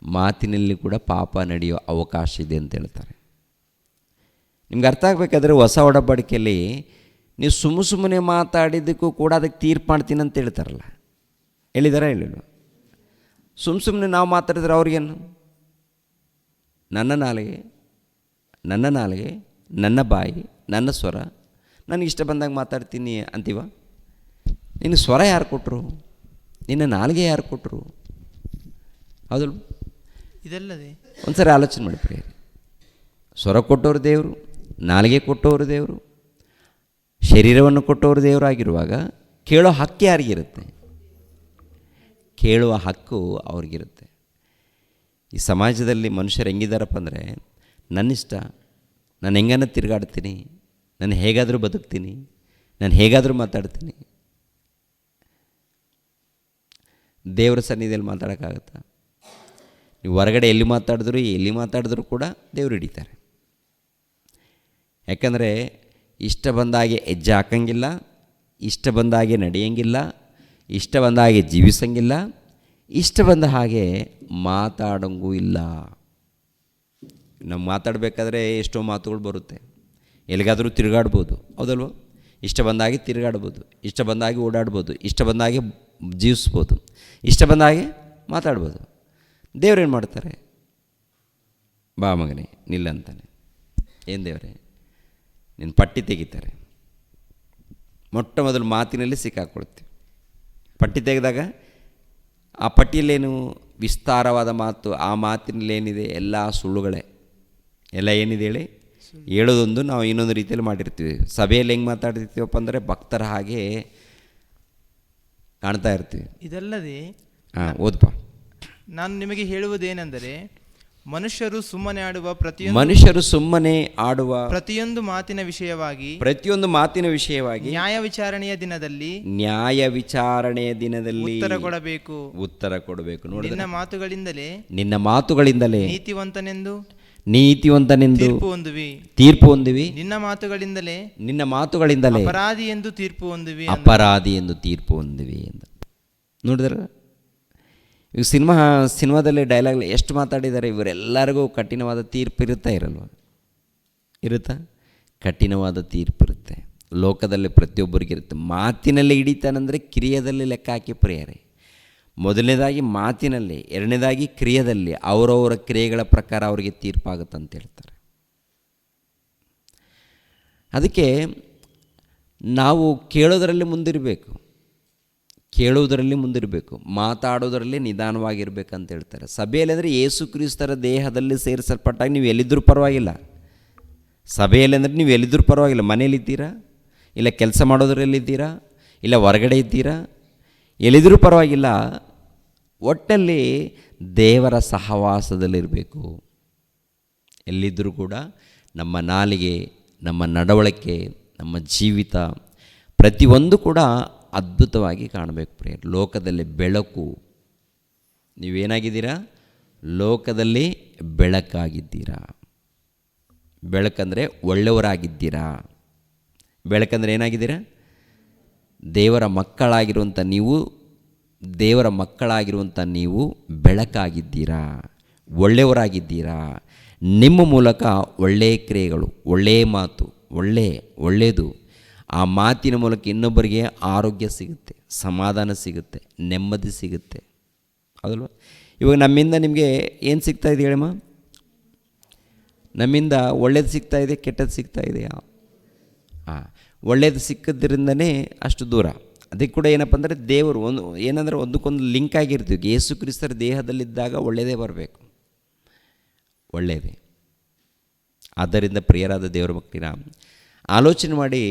ಮಾತಿನಲ್ಲಿ ಕೂಡ ಪಾಪ ನಡೆಯೋ ಅವಕಾಶ ಇದೆ ಅಂತ ಹೇಳ್ತಾರೆ. ನಿಮ್ಗೆ ಅರ್ಥ ಆಗಬೇಕಾದ್ರೆ ಹೊಸ ಒಡಂಬಡಿಕೆಯಲ್ಲಿ ನೀವು ಸುಮ್ಮನೆ ಮಾತಾಡಿದ್ದಕ್ಕೂ ಕೂಡ ಅದಕ್ಕೆ ತೀರ್ಪು ಮಾಡ್ತೀನಿ ಅಂತ ಹೇಳ್ತಾರಲ್ಲ, ಹೇಳಿದಾರ ಹೇಳಿಲ್ಲ? ಸುಮ್ಮನೆ ನಾವು ಮಾತಾಡಿದ್ರೆ ಅವ್ರಿಗೇನು? ನನ್ನ ನಾಲಿಗೆ, ನನ್ನ ಬಾಯಿ, ನನ್ನ ಸ್ವರ, ನನಗೆ ಇಷ್ಟ ಬಂದಾಗ ಮಾತಾಡ್ತೀನಿ ಅಂತೀವ? ನಿನಗೆ ಸ್ವರ ಯಾರು ಕೊಟ್ಟರು? ನಿನ್ನ ನಾಲಿಗೆ ಯಾರು ಕೊಟ್ಟರು? ಹೌದಲ್ಲ? ಇದಲ್ಲದೆ ಒಂದ್ಸರಿ ಆಲೋಚನೆ ಮಾಡಿ ಪ್ರಿಯರೇ. ಸ್ವರ ಕೊಟ್ಟವರು ದೇವರು, ನಾಲಿಗೆ ಕೊಟ್ಟವರು ದೇವರು, ಶರೀರವನ್ನು ಕೊಟ್ಟವರು ದೇವರಾಗಿರುವಾಗ ಕೇಳೋ ಹಕ್ಕು ಯಾರಿಗಿರುತ್ತೆ? ಕೇಳುವ ಹಕ್ಕು ಅವ್ರಿಗಿರುತ್ತೆ. ಈ ಸಮಾಜದಲ್ಲಿ ಮನುಷ್ಯರು ಹೆಂಗಿದ್ದಾರಪ್ಪ ಅಂದರೆ, ನನ್ನಿಷ್ಟ, ನಾನು ಹೆಂಗನ್ನ ತಿರುಗಾಡ್ತೀನಿ, ನಾನು ಹೇಗಾದರೂ ಬದುಕ್ತೀನಿ, ನಾನು ಹೇಗಾದರೂ ಮಾತಾಡ್ತೀನಿ. ದೇವರ ಸನ್ನಿಧಿಯಲ್ಲಿ ಮಾತಾಡೋಕ್ಕಾಗತ್ತಾ? ನೀವು ಹೊರಗಡೆ ಎಲ್ಲಿ ಮಾತಾಡಿದ್ರೂ ಕೂಡ ದೇವರು ಹಿಡಿತಾರೆ. ಯಾಕಂದರೆ ಇಷ್ಟ ಬಂದಾಗೆ ಹೆಜ್ಜೆ ಹಾಕಂಗಿಲ್ಲ, ಇಷ್ಟ ಬಂದಾಗೆ ನಡೆಯಂಗಿಲ್ಲ, ಇಷ್ಟ ಬಂದಾಗೆ ಜೀವಿಸಂಗಿಲ್ಲ, ಇಷ್ಟ ಬಂದ ಹಾಗೆ ಮಾತಾಡೋಂಗೂ ಇಲ್ಲ. ನಾವು ಮಾತಾಡಬೇಕಾದ್ರೆ ಎಷ್ಟೋ ಮಾತುಗಳು ಬರುತ್ತೆ. ಎಲ್ಲಿಗಾದರೂ ತಿರುಗಾಡ್ಬೋದು, ಹೌದಲ್ವ? ಇಷ್ಟ ಬಂದಾಗೆ ತಿರುಗಾಡ್ಬೋದು, ಇಷ್ಟ ಬಂದಾಗೆ ಓಡಾಡ್ಬೋದು, ಇಷ್ಟ ಬಂದಾಗೆ ಜೀವಿಸ್ಬೋದು, ಇಷ್ಟ ಬಂದಾಗೆ ಮಾತಾಡ್ಬೋದು. ದೇವ್ರೇನು ಮಾಡ್ತಾರೆ? ಬಾ ಮಗನೇ ನಿಲ್ಲಂತಾನೆ. ಏನು ದೇವರೇ? ನಿನ್ನ ಪಟ್ಟಿ ತೆಗಿತಾರೆ. ಮೊಟ್ಟ ಮೊದಲು ಮಾತಿನಲ್ಲಿ ಸಿಕ್ಕಾಕೊಳ್ತೀವಿ. ಪಟ್ಟಿ ತೆಗೆದಾಗ ಆ ಪಟ್ಟಿಯಲ್ಲೇನು? ವಿಸ್ತಾರವಾದ ಮಾತು. ಆ ಮಾತಿನಲ್ಲೇನಿದೆ? ಎಲ್ಲ ಸುಳ್ಳುಗಳೇ. ಎಲ್ಲ ಏನಿದೆ ಹೇಳಿ? ಹೇಳೋದೊಂದು, ನಾವು ಇನ್ನೊಂದು ರೀತಿಯಲ್ಲಿ ಮಾಡಿರ್ತೀವಿ. ಸಭೆಯಲ್ಲಿ ಹೆಂಗೆ ಮಾತಾಡ್ತಿರ್ತೀವಪ್ಪ ಅಂದರೆ ಭಕ್ತರ ಹಾಗೆ ಕಾಣ್ತಾ ಇರ್ತೀವಿ. ಇದಲ್ಲದೆ ಓದಪ್ಪ. ನಾನು ನಿಮಗೆ ಹೇಳುವುದೇನೆಂದರೆ, ಮನುಷ್ಯರು ಸುಮ್ಮನೆ ಆಡುವ ಪ್ರತಿಯೊಂದು ಮಾತಿನ ವಿಷಯವಾಗಿ ನ್ಯಾಯ ವಿಚಾರಣೆಯ ದಿನದಲ್ಲಿ ಉತ್ತರ ಕೊಡಬೇಕು. ನೋಡಿ, ನಿನ್ನ ಮಾತುಗಳಿಂದಲೇ ನೀತಿವಂತನೆಂದು ತೀರ್ಪು ಹೊಂದುವಿ. ನಿನ್ನ ಮಾತುಗಳಿಂದಲೇ ಅಪರಾಧಿ ಎಂದು ತೀರ್ಪು ಹೊಂದುವಿ ಅಂತ ನೋಡಿದ್ರ. ಈಗ ಸಿನಿಮಾದಲ್ಲಿ ಡೈಲಾಗ್ ಎಷ್ಟು ಮಾತಾಡಿದ್ದಾರೆ. ಇವರೆಲ್ಲರಿಗೂ ಕಠಿಣವಾದ ತೀರ್ಪು ಇರುತ್ತಾ? ಕಠಿಣವಾದ ತೀರ್ಪು ಇರುತ್ತೆ. ಲೋಕದಲ್ಲಿ ಪ್ರತಿಯೊಬ್ಬರಿಗಿರುತ್ತೆ. ಮಾತಿನಲ್ಲಿ ಹಿಡಿತಾನಂದರೆ ಕ್ರಿಯೆಯಲ್ಲಿ ಲೆಕ್ಕ ಹಾಕಿ ಪ್ರಿಯರೇ. ಮೊದಲನೇದಾಗಿ ಮಾತಿನಲ್ಲಿ, ಎರಡನೇದಾಗಿ ಕ್ರಿಯೆಯಲ್ಲಿ ಅವರವರ ಕ್ರಿಯೆಗಳ ಪ್ರಕಾರ ಅವರಿಗೆ ತೀರ್ಪಾಗುತ್ತಂತ ಹೇಳ್ತಾರೆ. ಅದಕ್ಕೆ ನಾವು ಕೇಳೋದರಲ್ಲಿ ಮುಂದಿರಬೇಕು, ಮಾತಾಡೋದರಲ್ಲಿ ನಿಧಾನವಾಗಿರ್ಬೇಕಂತ ಹೇಳ್ತಾರೆ. ಸಭೆಯಲ್ಲಿ ಅಂದರೆ ಯೇಸು ಕ್ರಿಸ್ತರ ದೇಹದಲ್ಲಿ ಸೇರಿಸಲ್ಪಟ್ಟಾಗ ನೀವು ಎಲ್ಲಿದ್ದರೂ ಪರವಾಗಿಲ್ಲ. ಸಭೆಯಲ್ಲಿ ಅಂದರೆ ನೀವು ಎಲ್ಲಿದ್ದರೂ ಪರವಾಗಿಲ್ಲ. ಮನೇಲಿದ್ದೀರಾ, ಇಲ್ಲ ಕೆಲಸ ಮಾಡೋದ್ರಲ್ಲಿದ್ದೀರಾ, ಇಲ್ಲ ಹೊರಗಡೆ ಇದ್ದೀರಾ, ಎಲ್ಲಿದ್ದರೂ ಪರವಾಗಿಲ್ಲ. ಒಟ್ಟಲ್ಲಿ ದೇವರ ಸಹವಾಸದಲ್ಲಿರಬೇಕು. ಎಲ್ಲಿದ್ದರೂ ಕೂಡ ನಮ್ಮ ನಾಲಿಗೆ, ನಮ್ಮ ನಡವಳಿಕೆ, ನಮ್ಮ ಜೀವಿತ ಪ್ರತಿಯೊಂದು ಕೂಡ ಅದ್ಭುತವಾಗಿ ಕಾಣಬೇಕು ಪ್ರಿಯರೇ. ಲೋಕದಲ್ಲಿ ಬೆಳಕು. ನೀವೇನಾಗಿದ್ದೀರಾ? ಲೋಕದಲ್ಲಿ ಬೆಳಕಾಗಿದ್ದೀರಾ. ಬೆಳಕಂದರೆ ಒಳ್ಳೆಯವರಾಗಿದ್ದೀರಾ. ಬೆಳಕಂದರೆ ಏನಾಗಿದ್ದೀರಾ? ದೇವರ ಮಕ್ಕಳಾಗಿರುವಂಥ ನೀವು ಬೆಳಕಾಗಿದ್ದೀರಾ, ಒಳ್ಳೆಯವರಾಗಿದ್ದೀರಾ. ನಿಮ್ಮ ಮೂಲಕ ಒಳ್ಳೆಯ ಕ್ರಿಯೆಗಳು, ಒಳ್ಳೆಯ ಮಾತು, ಒಳ್ಳೆಯದು. ಆ ಮಾತಿನ ಮೂಲಕ ಇನ್ನೊಬ್ಬರಿಗೆ ಆರೋಗ್ಯ ಸಿಗುತ್ತೆ, ಸಮಾಧಾನ ಸಿಗುತ್ತೆ, ನೆಮ್ಮದಿ ಸಿಗುತ್ತೆ. ಹೌದಲ್ವ? ಇವಾಗ ನಮ್ಮಿಂದ ನಿಮಗೆ ಏನು ಸಿಗ್ತಾ ಇದೆ ಹೇಳಮ್ಮ? ನಮ್ಮಿಂದ ಒಳ್ಳೇದು ಸಿಗ್ತಾ ಇದೆ, ಕೆಟ್ಟದ್ದು ಸಿಗ್ತಾ ಇದೆಯಾ? ಒಳ್ಳೇದು ಸಿಕ್ಕಿದ್ರಿಂದನೇ ಅಷ್ಟು ದೂರ. ಅದಕ್ಕೆ ಕೂಡ ಏನಪ್ಪ ಅಂದರೆ ದೇವರು ಒಂದಕ್ಕೊಂದು ಲಿಂಕ್ ಆಗಿರ್ತೀವಿ. ಯೇಸು ಕ್ರಿಸ್ತರ ದೇಹದಲ್ಲಿದ್ದಾಗ ಒಳ್ಳೆಯದೇ ಬರಬೇಕು, ಒಳ್ಳೆಯದೇ. ಆದ್ದರಿಂದ ಪ್ರಿಯರಾದ ದೇವರ ಮಕ್ಕಳಿನ ಆಲೋಚನೆ ಮಾಡಿ,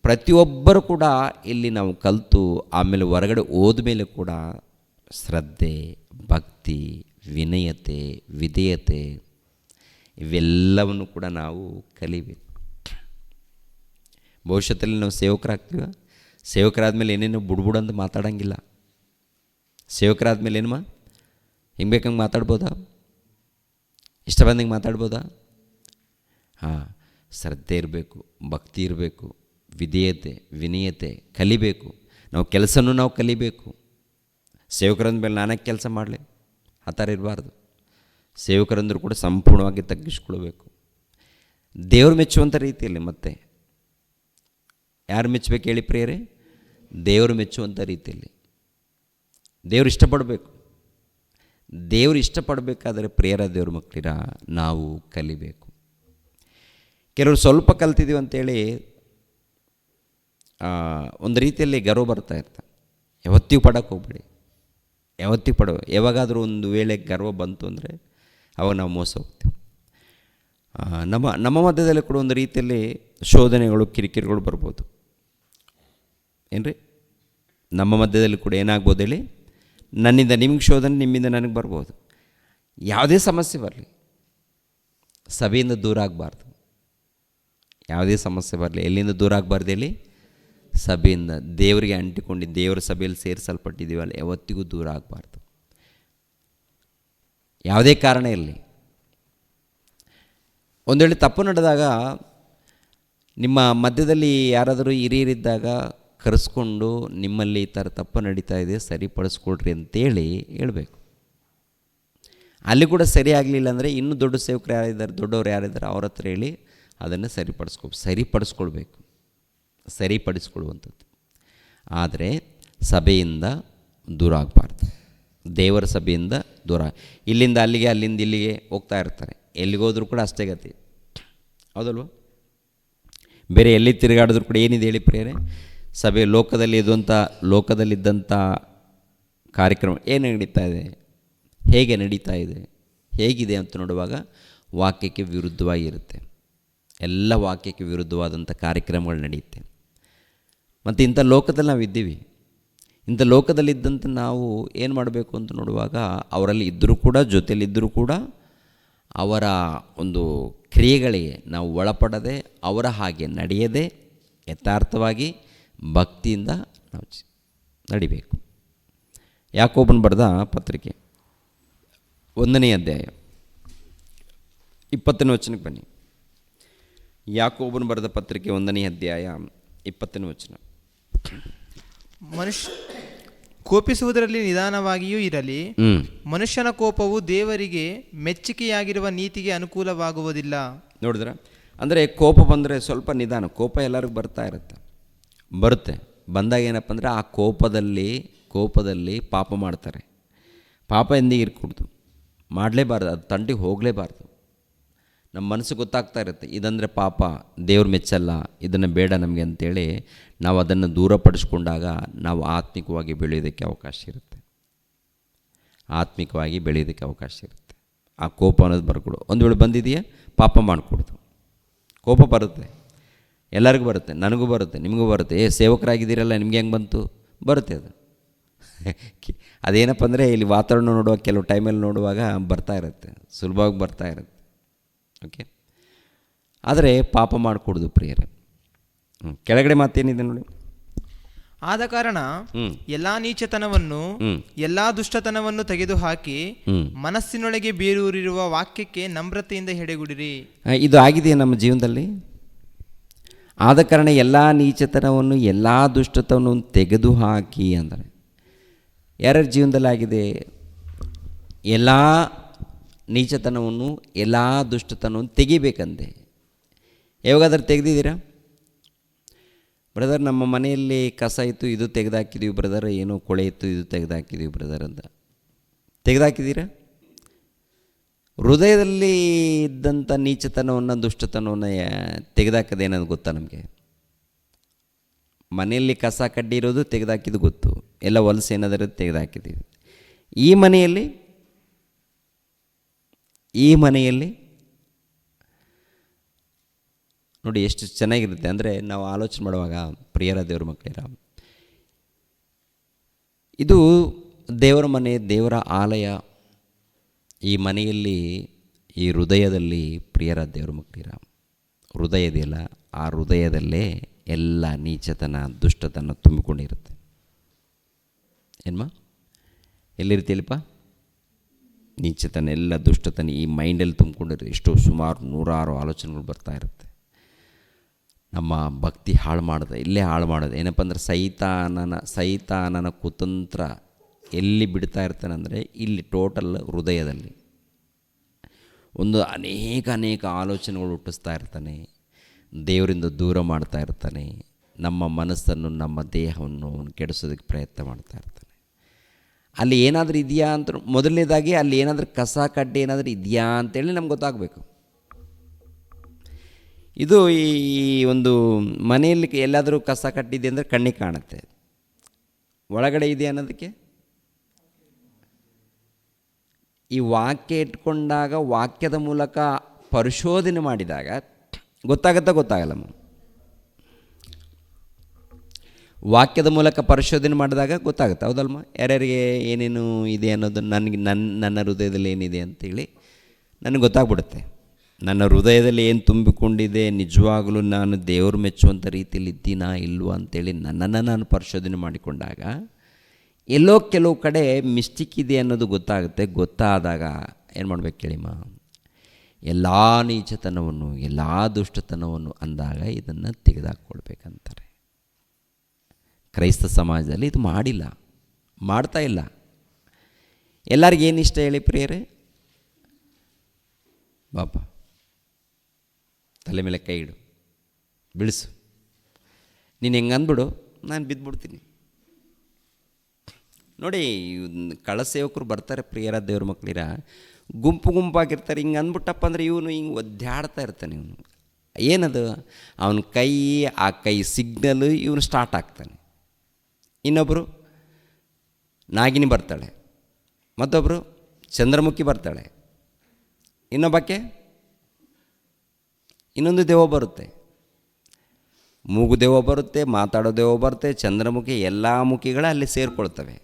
ಪ್ರತಿಯೊಬ್ಬರು ಕೂಡ ಇಲ್ಲಿ ನಾವು ಕಲಿತು ಆಮೇಲೆ ಹೊರಗಡೆ ಹೋದ ಮೇಲೆ ಕೂಡ ಶ್ರದ್ಧೆ, ಭಕ್ತಿ, ವಿನಯತೆ, ವಿಧೇಯತೆ ಇವೆಲ್ಲವನ್ನು ಕೂಡ ನಾವು ಕಲಿಬೇಕು. ಭವಿಷ್ಯದಲ್ಲಿ ನಾವು ಸೇವಕರಾಗ್ತೀವ. ಸೇವಕರಾದ್ಮೇಲೆ ಏನೇನು ಬುಡ್ಬುಡಂತ ಮಾತಾಡೋಂಗಿಲ್ಲ. ಸೇವಕರಾದ್ಮೇಲೆ ಏನಮ್ಮ ಹಿಂಗೆ ಬೇಕಂಗೆ ಮಾತಾಡ್ಬೋದಾ? ಇಷ್ಟ ಬಂದಂಗೆ ಮಾತಾಡ್ಬೋದಾ? ಶ್ರದ್ಧೆ ಇರಬೇಕು, ಭಕ್ತಿ ಇರಬೇಕು, ವಿಧೇಯತೆ, ವಿನಯತೆ ಕಲಿಬೇಕು. ನಾವು ಕೆಲಸನೂ ನಾವು ಕಲಿಬೇಕು. ಸೇವಕರಂದ ಮೇಲೆ ನಾನೇ ಕೆಲಸ ಮಾಡಲಿ ಆ ಥರ ಇರಬಾರ್ದು. ಸೇವಕರಂದರೂ ಕೂಡ ಸಂಪೂರ್ಣವಾಗಿ ತಗ್ಗಿಸ್ಕೊಳ್ಬೇಕು. ದೇವರು ಮೆಚ್ಚುವಂಥ ರೀತಿಯಲ್ಲಿ. ಮತ್ತೆ ಯಾರು ಮೆಚ್ಚಬೇಕು ಹೇಳಿ ಪ್ರಿಯರೇ? ದೇವರು ಮೆಚ್ಚುವಂಥ ರೀತಿಯಲ್ಲಿ. ದೇವರು ಇಷ್ಟಪಡಬೇಕು. ದೇವರು ಇಷ್ಟಪಡಬೇಕಾದರೆ ಪ್ರಿಯರ ದೇವ್ರ ಮಕ್ಕಳಿರ ನಾವು ಕಲಿಬೇಕು. ಕೆಲವರು ಸ್ವಲ್ಪ ಕಲ್ತಿದ್ದೀವಿ ಅಂತೇಳಿ ಒಂದು ರೀತಿಯಲ್ಲಿ ಗರ್ವ ಬರ್ತಾ ಇರ್ತಾರೆ. ಯಾವತ್ತಿಗೂ ಪಡೋಕ್ಕೆ ಹೋಗ್ಬೇಡಿ. ಯಾವಾಗಾದರೂ ಒಂದು ವೇಳೆ ಗರ್ವ ಬಂತು ಅಂದರೆ ಅವಾಗ ನಾವು ಮೋಸ ಹೋಗ್ತೀವಿ. ನಮ್ಮ ಮಧ್ಯದಲ್ಲಿ ಕೂಡ ಒಂದು ರೀತಿಯಲ್ಲಿ ಶೋಧನೆಗಳು, ಕಿರಿಕಿರಿಗಳು ಬರ್ಬೋದು. ಏನ್ರಿ? ನಮ್ಮ ಮಧ್ಯದಲ್ಲಿ ಕೂಡ ಏನಾಗ್ಬೋದು ಹೇಳಿ? ನನ್ನಿಂದ ನಿಮಗೆ ಶೋಧನೆ, ನಿಮ್ಮಿಂದ ನನಗೆ ಬರ್ಬೋದು. ಯಾವುದೇ ಸಮಸ್ಯೆ ಬರಲಿ, ಸಭೆಯಿಂದ ದೂರ ಆಗಬಾರ್ದು. ಯಾವುದೇ ಸಮಸ್ಯೆ ಬರಲಿ, ಎಲ್ಲಿಂದ ದೂರ ಆಗಬಾರ್ದು ಹೇಳಿ? ಸಭೆಯಿಂದ. ದೇವರಿಗೆ ಅಂಟಿಕೊಂಡು ದೇವರ ಸಭೆಯಲ್ಲಿ ಸೇರಿಸಲ್ಪಟ್ಟಿದ್ದೀವಲ್ಲ, ಯಾವತ್ತಿಗೂ ದೂರ ಆಗಬಾರ್ದು. ಯಾವುದೇ ಕಾರಣ ಇರಲಿ. ಒಂದು ವೇಳೆ ತಪ್ಪು ನಡೆದಾಗ ನಿಮ್ಮ ಮಧ್ಯದಲ್ಲಿ ಯಾರಾದರೂ ಹಿರಿಯರಿದ್ದಾಗ ಕರೆಸ್ಕೊಂಡು ನಿಮ್ಮಲ್ಲಿ ಈ ಥರ ತಪ್ಪು ನಡೀತಾ ಇದೆ, ಸರಿಪಡಿಸ್ಕೊಳ್ರಿ ಅಂತೇಳಿ ಹೇಳಬೇಕು. ಅಲ್ಲಿ ಕೂಡ ಸರಿ ಆಗಲಿಲ್ಲ ಅಂದರೆ ಇನ್ನೂ ದೊಡ್ಡ ಸೇವಕರು ಯಾರಿದ್ದಾರೆ, ದೊಡ್ಡವರು ಯಾರಿದ್ದಾರೆ, ಅವ್ರ ಹತ್ರ ಹೇಳಿ ಅದನ್ನು ಸರಿಪಡಿಸ್ಕೊಳ್ಳುವಂಥದ್ದು. ಆದರೆ ಸಭೆಯಿಂದ ದೂರ ಆಗಬಾರ್ದು. ದೇವರ ಸಭೆಯಿಂದ ದೂರ. ಇಲ್ಲಿಂದ ಅಲ್ಲಿಗೆ, ಅಲ್ಲಿಂದ ಇಲ್ಲಿಗೆ ಹೋಗ್ತಾ ಇರ್ತಾರೆ. ಎಲ್ಲಿಗೋದ್ರೂ ಕೂಡ ಅಷ್ಟೇ ಗತಿ. ಹೌದಲ್ವ? ಬೇರೆ ಎಲ್ಲಿ ತಿರುಗಾಡಿದ್ರು ಕೂಡ ಏನಿದೆ ಹೇಳಿ ಪ್ರಿಯರೇ? ಸಭೆ ಲೋಕದಲ್ಲಿದ್ದಂಥ ಕಾರ್ಯಕ್ರಮ ಏನು ನಡೀತಾ ಇದೆ, ಹೇಗೆ ನಡೀತಾ ಇದೆ, ಹೇಗಿದೆ ಅಂತ ನೋಡುವಾಗ ವಾಕ್ಯಕ್ಕೆ ವಿರುದ್ಧವಾಗಿರುತ್ತೆ. ಎಲ್ಲ ವಾಕ್ಯಕ್ಕೆ ವಿರುದ್ಧವಾದಂಥ ಕಾರ್ಯಕ್ರಮಗಳು ನಡೆಯುತ್ತೆ. ಮತ್ತು ಇಂಥ ಲೋಕದಲ್ಲಿ ನಾವು ಇದ್ದೀವಿ. ಇಂಥ ಲೋಕದಲ್ಲಿದ್ದಂತೆ ನಾವು ಏನು ಮಾಡಬೇಕು ಅಂತ ನೋಡುವಾಗ, ಅವರಲ್ಲಿ ಇದ್ದರೂ ಕೂಡ, ಜೊತೆಯಲ್ಲಿದ್ದರೂ ಕೂಡ ಅವರ ಒಂದು ಕ್ರಿಯೆಗಳಿಗೆ ನಾವು ಒಳಪಡದೆ, ಅವರ ಹಾಗೆ ನಡೆಯದೆ ಯಥಾರ್ಥವಾಗಿ ಭಕ್ತಿಯಿಂದ ನಾವು ನಡಿಬೇಕು. ಯಾಕೋಬನು ಬರೆದ ಪತ್ರಿಕೆ 1ನೇ ಅಧ್ಯಾಯ 20ನೇ ವಚನಕ್ಕೆ ಬನ್ನಿ. ಯಾಕೋಬನು ಬರೆದ ಪತ್ರಿಕೆ 1ನೇ ಅಧ್ಯಾಯ 20ನೇ ವಚನ. ಮನುಷ್ಯ ಕೋಪಿಸುವುದರಲ್ಲಿ ನಿಧಾನವಾಗಿಯೂ ಇರಲಿ, ಮನುಷ್ಯನ ಕೋಪವು ದೇವರಿಗೆ ಮೆಚ್ಚುಗೆಯಾಗಿರುವ ನೀತಿಗೆ ಅನುಕೂಲವಾಗುವುದಿಲ್ಲ. ನೋಡಿದ್ರ, ಅಂದರೆ ಕೋಪ ಬಂದರೆ ಸ್ವಲ್ಪ ನಿಧಾನ. ಕೋಪ ಎಲ್ಲರಿಗೂ ಬರುತ್ತೆ. ಬಂದಾಗ ಏನಪ್ಪ ಅಂದರೆ ಆ ಕೋಪದಲ್ಲಿ ಪಾಪ ಮಾಡ್ತಾರೆ. ಪಾಪ ಎಂದಿಗೆ ಇರ್ಕೂಡ್ದು, ಮಾಡಲೇಬಾರ್ದು, ಅದು ತಂಟಿಗೆ ಹೋಗಲೇಬಾರ್ದು. ನಮ್ಮ ಮನಸ್ಸು ಗೊತ್ತಾಗ್ತಾ ಇರುತ್ತೆ, ಇದಂದರೆ ಪಾಪ, ದೇವ್ರು ಮೆಚ್ಚಲ್ಲ, ಇದನ್ನು ಬೇಡ ನಮಗೆ ಅಂತೇಳಿ ನಾವು ಅದನ್ನು ದೂರಪಡಿಸ್ಕೊಂಡಾಗ ನಾವು ಆತ್ಮಿಕವಾಗಿ ಬೆಳೆಯೋದಕ್ಕೆ ಅವಕಾಶ ಇರುತ್ತೆ. ಆ ಕೋಪ ಅನ್ನೋದು ಬರ್ಕೊಡು. ಒಂದು ವೇಳೆ ಬಂದಿದೆಯಾ, ಪಾಪ ಮಾಡಿಕೊಡ್ದು. ಕೋಪ ಬರುತ್ತೆ, ಎಲ್ಲರಿಗೂ ಬರುತ್ತೆ, ನನಗೂ ಬರುತ್ತೆ, ನಿಮಗೂ ಬರುತ್ತೆ. ಸೇವಕರಾಗಿದ್ದೀರಲ್ಲ, ನಿಮ್ಗೆ ಹೆಂಗೆ ಬಂತು? ಬರುತ್ತೆ. ಅದು ಅದೇನಪ್ಪ ಅಂದರೆ ಇಲ್ಲಿ ವಾತಾವರಣ ನೋಡುವಾಗ, ಕೆಲವು ಟೈಮಲ್ಲಿ ನೋಡುವಾಗ ಬರ್ತಾ ಇರುತ್ತೆ, ಸುಲಭವಾಗಿ ಬರ್ತಾ ಇರುತ್ತೆ. ಓಕೆ, ಆದರೆ ಪಾಪ ಮಾಡಿಕೊಡ್ದು ಪ್ರಿಯರೇ. ಕೆಳಗಡೆ ಮಾತೇನಿದೆ ನೋಡಿ. ಆದ ಕಾರಣ ಎಲ್ಲಾ ನೀಚತನವನ್ನು, ಎಲ್ಲಾ ದುಷ್ಟತನವನ್ನು ತೆಗೆದುಹಾಕಿ ಮನಸ್ಸಿನೊಳಗೆ ಬೇರೂರಿರುವ ವಾಕ್ಯಕ್ಕೆ ನಮ್ರತೆಯಿಂದ ಹೆಡೆಗುಡಿರಿ. ಇದು ಆಗಿದೆಯಾ ನಮ್ಮ ಜೀವನದಲ್ಲಿ? ಆದ ಕಾರಣ ಎಲ್ಲ ನೀಚತನವನ್ನು, ಎಲ್ಲ ದುಷ್ಟತನವನ್ನು ತೆಗೆದುಹಾಕಿ ಅಂದರೆ ಯಾರ್ಯಾರ ಜೀವನದಲ್ಲಿ ಆಗಿದೆ? ಎಲ್ಲ ನೀಚತನವನ್ನು, ಎಲ್ಲ ದುಷ್ಟತನವನ್ನು ತೆಗಿಬೇಕಂತೆ. ಯಾವಾಗಾದ್ರೂ ತೆಗೆದಿದ್ದೀರಾ? ಬ್ರದರ್, ನಮ್ಮ ಮನೆಯಲ್ಲಿ ಕಸ ಇತ್ತು, ಇದು ತೆಗೆದಾಕಿದ್ದೀವಿ ಬ್ರದರ್, ಏನೋ ಕೊಳೆ ಇತ್ತು, ಇದು ತೆಗೆದಾಕಿದ್ದೀವಿ ಬ್ರದರ್ ಅಂತ ತೆಗೆದಾಕಿದ್ದೀರಾ? ಹೃದಯದಲ್ಲಿ ಇದ್ದಂಥ ನೀಚತನವನ್ನು, ದುಷ್ಟತನವನ್ನು ತೆಗೆದಾಕದೇನದು ಗೊತ್ತಾ ನಮಗೆ? ಮನೆಯಲ್ಲಿ ಕಸ ಕಡ್ಡಿ ಇರೋದು ತೆಗೆದಾಕಿದ್ದು ಗೊತ್ತು, ಎಲ್ಲ ಹೊಲಸು ಏನಾದರೂ ತೆಗೆದಾಕಿದ್ದೀವಿ. ಈ ಮನೆಯಲ್ಲಿ ನೋಡಿ ಎಷ್ಟು ಚೆನ್ನಾಗಿರುತ್ತೆ ಅಂದರೆ, ನಾವು ಆಲೋಚನೆ ಮಾಡುವಾಗ ಪ್ರಿಯರ ದೇವ್ರ ಮಕ್ಕಳಿರ, ಇದು ದೇವರ ಮನೆ, ದೇವರ ಆಲಯ. ಈ ಮನೆಯಲ್ಲಿ, ಈ ಹೃದಯದಲ್ಲಿ ಪ್ರಿಯರ ದೇವ್ರ ಮಕ್ಕಳಿರ ಹೃದಯ ಇದೆಯಲ್ಲ, ಆ ಹೃದಯದಲ್ಲೇ ಎಲ್ಲ ನೀಚತನ, ದುಷ್ಟತನ ತುಂಬಿಕೊಂಡಿರುತ್ತೆ. ಏನ್ಮ ಎಲ್ಲಿರ್ತೀಯಲ್ಲಪ್ಪ? ನೀಚತನ, ಎಲ್ಲ ದುಷ್ಟತನ ಈ ಮೈಂಡಲ್ಲಿ ತುಂಬಿಕೊಂಡಿರುತ್ತೆ. ಎಷ್ಟೋ ಸುಮಾರು 100 ಆಲೋಚನೆಗಳು ಬರ್ತಾ ಇರುತ್ತೆ. ನಮ್ಮ ಭಕ್ತಿ ಹಾಳು ಮಾಡೋದು, ಇಲ್ಲೇ ಹಾಳು ಮಾಡೋದು. ಏನಪ್ಪ ಅಂದ್ರೆ ಸೈತಾನನ ಕುತಂತ್ರ ಎಲ್ಲಿ ಬಿಡ್ತಾ ಇರ್ತಾನಂದರೆ ಇಲ್ಲಿ ಟೋಟಲ್ ಹೃದಯದಲ್ಲಿ ಒಂದು ಅನೇಕ ಆಲೋಚನೆಗಳು ಹುಟ್ಟಿಸ್ತಾ ಇರ್ತಾನೆ. ದೇವರಿಂದ ದೂರ ಮಾಡ್ತಾ ಇರ್ತಾನೆ. ನಮ್ಮ ಮನಸ್ಸನ್ನು, ನಮ್ಮ ದೇಹವನ್ನು ಕೆಡಿಸೋದಕ್ಕೆ ಪ್ರಯತ್ನ ಮಾಡ್ತಾ ಇರ್ತಾನೆ. ಅಲ್ಲಿ ಏನಾದರೂ ಇದೆಯಾ ಅಂತ ಮೊದಲನೇದಾಗಿ ಅಲ್ಲಿ ಏನಾದರೂ ಕಸ ಕಡ್ಡಿ ಏನಾದರೂ ಇದೆಯಾ ಅಂತೇಳಿ ನಮ್ಗೆ ಗೊತ್ತಾಗಬೇಕು. ಇದು ಈ ಒಂದು ಮನೆಯಲ್ಲಿ ಎಲ್ಲಾದರೂ ಕಸ ಕಟ್ಟಿದೆ ಅಂದರೆ ಕಣ್ಣಿಗೆ ಕಾಣುತ್ತೆ. ಒಳಗಡೆ ಇದೆ ಅನ್ನೋದಕ್ಕೆ ಈ ವಾಕ್ಯ ಇಟ್ಕೊಂಡಾಗ, ವಾಕ್ಯದ ಮೂಲಕ ಪರಿಶೋಧನೆ ಮಾಡಿದಾಗ ಗೊತ್ತಾಗಲ್ಲಮ್ಮ. ವಾಕ್ಯದ ಮೂಲಕ ಪರಿಶೋಧನೆ ಮಾಡಿದಾಗ ಗೊತ್ತಾಗುತ್ತೆ, ಹೌದಲ್ಮ? ಯಾರ್ಯಾರಿಗೆ ಏನೇನು ಇದೆ ಅನ್ನೋದು ನನ್ನ ಹೃದಯದಲ್ಲಿ ಏನಿದೆ ಅಂತೇಳಿ ನನಗೆ ಗೊತ್ತಾಗ್ಬಿಡುತ್ತೆ. ನನ್ನ ಹೃದಯದಲ್ಲಿ ಏನು ತುಂಬಿಕೊಂಡಿದೆ, ನಿಜವಾಗಲೂ ನಾನು ದೇವರು ಮೆಚ್ಚುವಂಥ ರೀತಿಯಲ್ಲಿ ಇದ್ದೀನಾ ಇಲ್ವಾ ಅಂತೇಳಿ ನನ್ನನ್ನು ನಾನು ಪರಿಶೋಧನೆ ಮಾಡಿಕೊಂಡಾಗ ಎಲ್ಲೋ ಕೆಲವು ಕಡೆ ಮಿಸ್ಟೇಕ್ ಇದೆ ಅನ್ನೋದು ಗೊತ್ತಾಗುತ್ತೆ. ಗೊತ್ತಾದಾಗ ಏನು ಮಾಡ್ಬೇಕು ಕೇಳಿಮ್ಮ? ಎಲ್ಲ ನೀಚತನವನ್ನು, ಎಲ್ಲ ದುಷ್ಟತನವನ್ನು ಅಂದಾಗ ಇದನ್ನು ತೆಗೆದುಹಾಕ್ಕೊಳ್ಬೇಕಂತಾರೆ. ಕ್ರೈಸ್ತ ಸಮಾಜದಲ್ಲಿ ಇದು ಮಾಡ್ತಾ ಇಲ್ಲ. ಎಲ್ಲರಿಗೇನು ಇಷ್ಟ ಹೇಳಿ ಪ್ರಿಯರೇ? ಬಾಪ ತಲೆ ಮೇಲೆ ಕೈ ಇಡು, ಬಿಳಿಸು, ನೀನು ಹೆಂಗೆ ಅಂದ್ಬಿಡು, ನಾನು ಬಿದ್ದುಬಿಡ್ತೀನಿ. ನೋಡಿ, ಕಳಸೇವಕರು ಬರ್ತಾರೆ ಪ್ರಿಯರ ದೇವ್ರ ಮಕ್ಕಳಿರ, ಗುಂಪಾಗಿರ್ತಾರೆ. ಹಿಂಗೆ ಅಂದ್ಬಿಟ್ಟಪ್ಪ ಅಂದರೆ ಇವನು ಹಿಂಗೆ ಒದ್ದಾಡ್ತಾ ಇರ್ತಾನೆ. ಇವನು ಏನದು, ಅವನ ಆ ಕೈ ಸಿಗ್ನಲು ಇವನು ಸ್ಟಾರ್ಟ್ ಆಗ್ತಾನೆ. ಇನ್ನೊಬ್ಬರು ನಾಗಿನಿ ಬರ್ತಾಳೆ, ಮತ್ತೊಬ್ಬರು ಚಂದ್ರಮುಖಿ ಬರ್ತಾಳೆ, ಇನ್ನೊಬ್ಬಕ್ಕೆ ಇನ್ನೊಂದು ದೆವ್ವ ಬರುತ್ತೆ, ಮೂಗು ದೆವ್ವ ಬರುತ್ತೆ, ಮಾತಾಡೋ ದೆವ್ವ ಬರುತ್ತೆ, ಚಂದ್ರಮುಖಿ, ಎಲ್ಲ ಮುಖಿಗಳು ಅಲ್ಲಿ ಸೇರಿಕೊಳ್ತವೆ.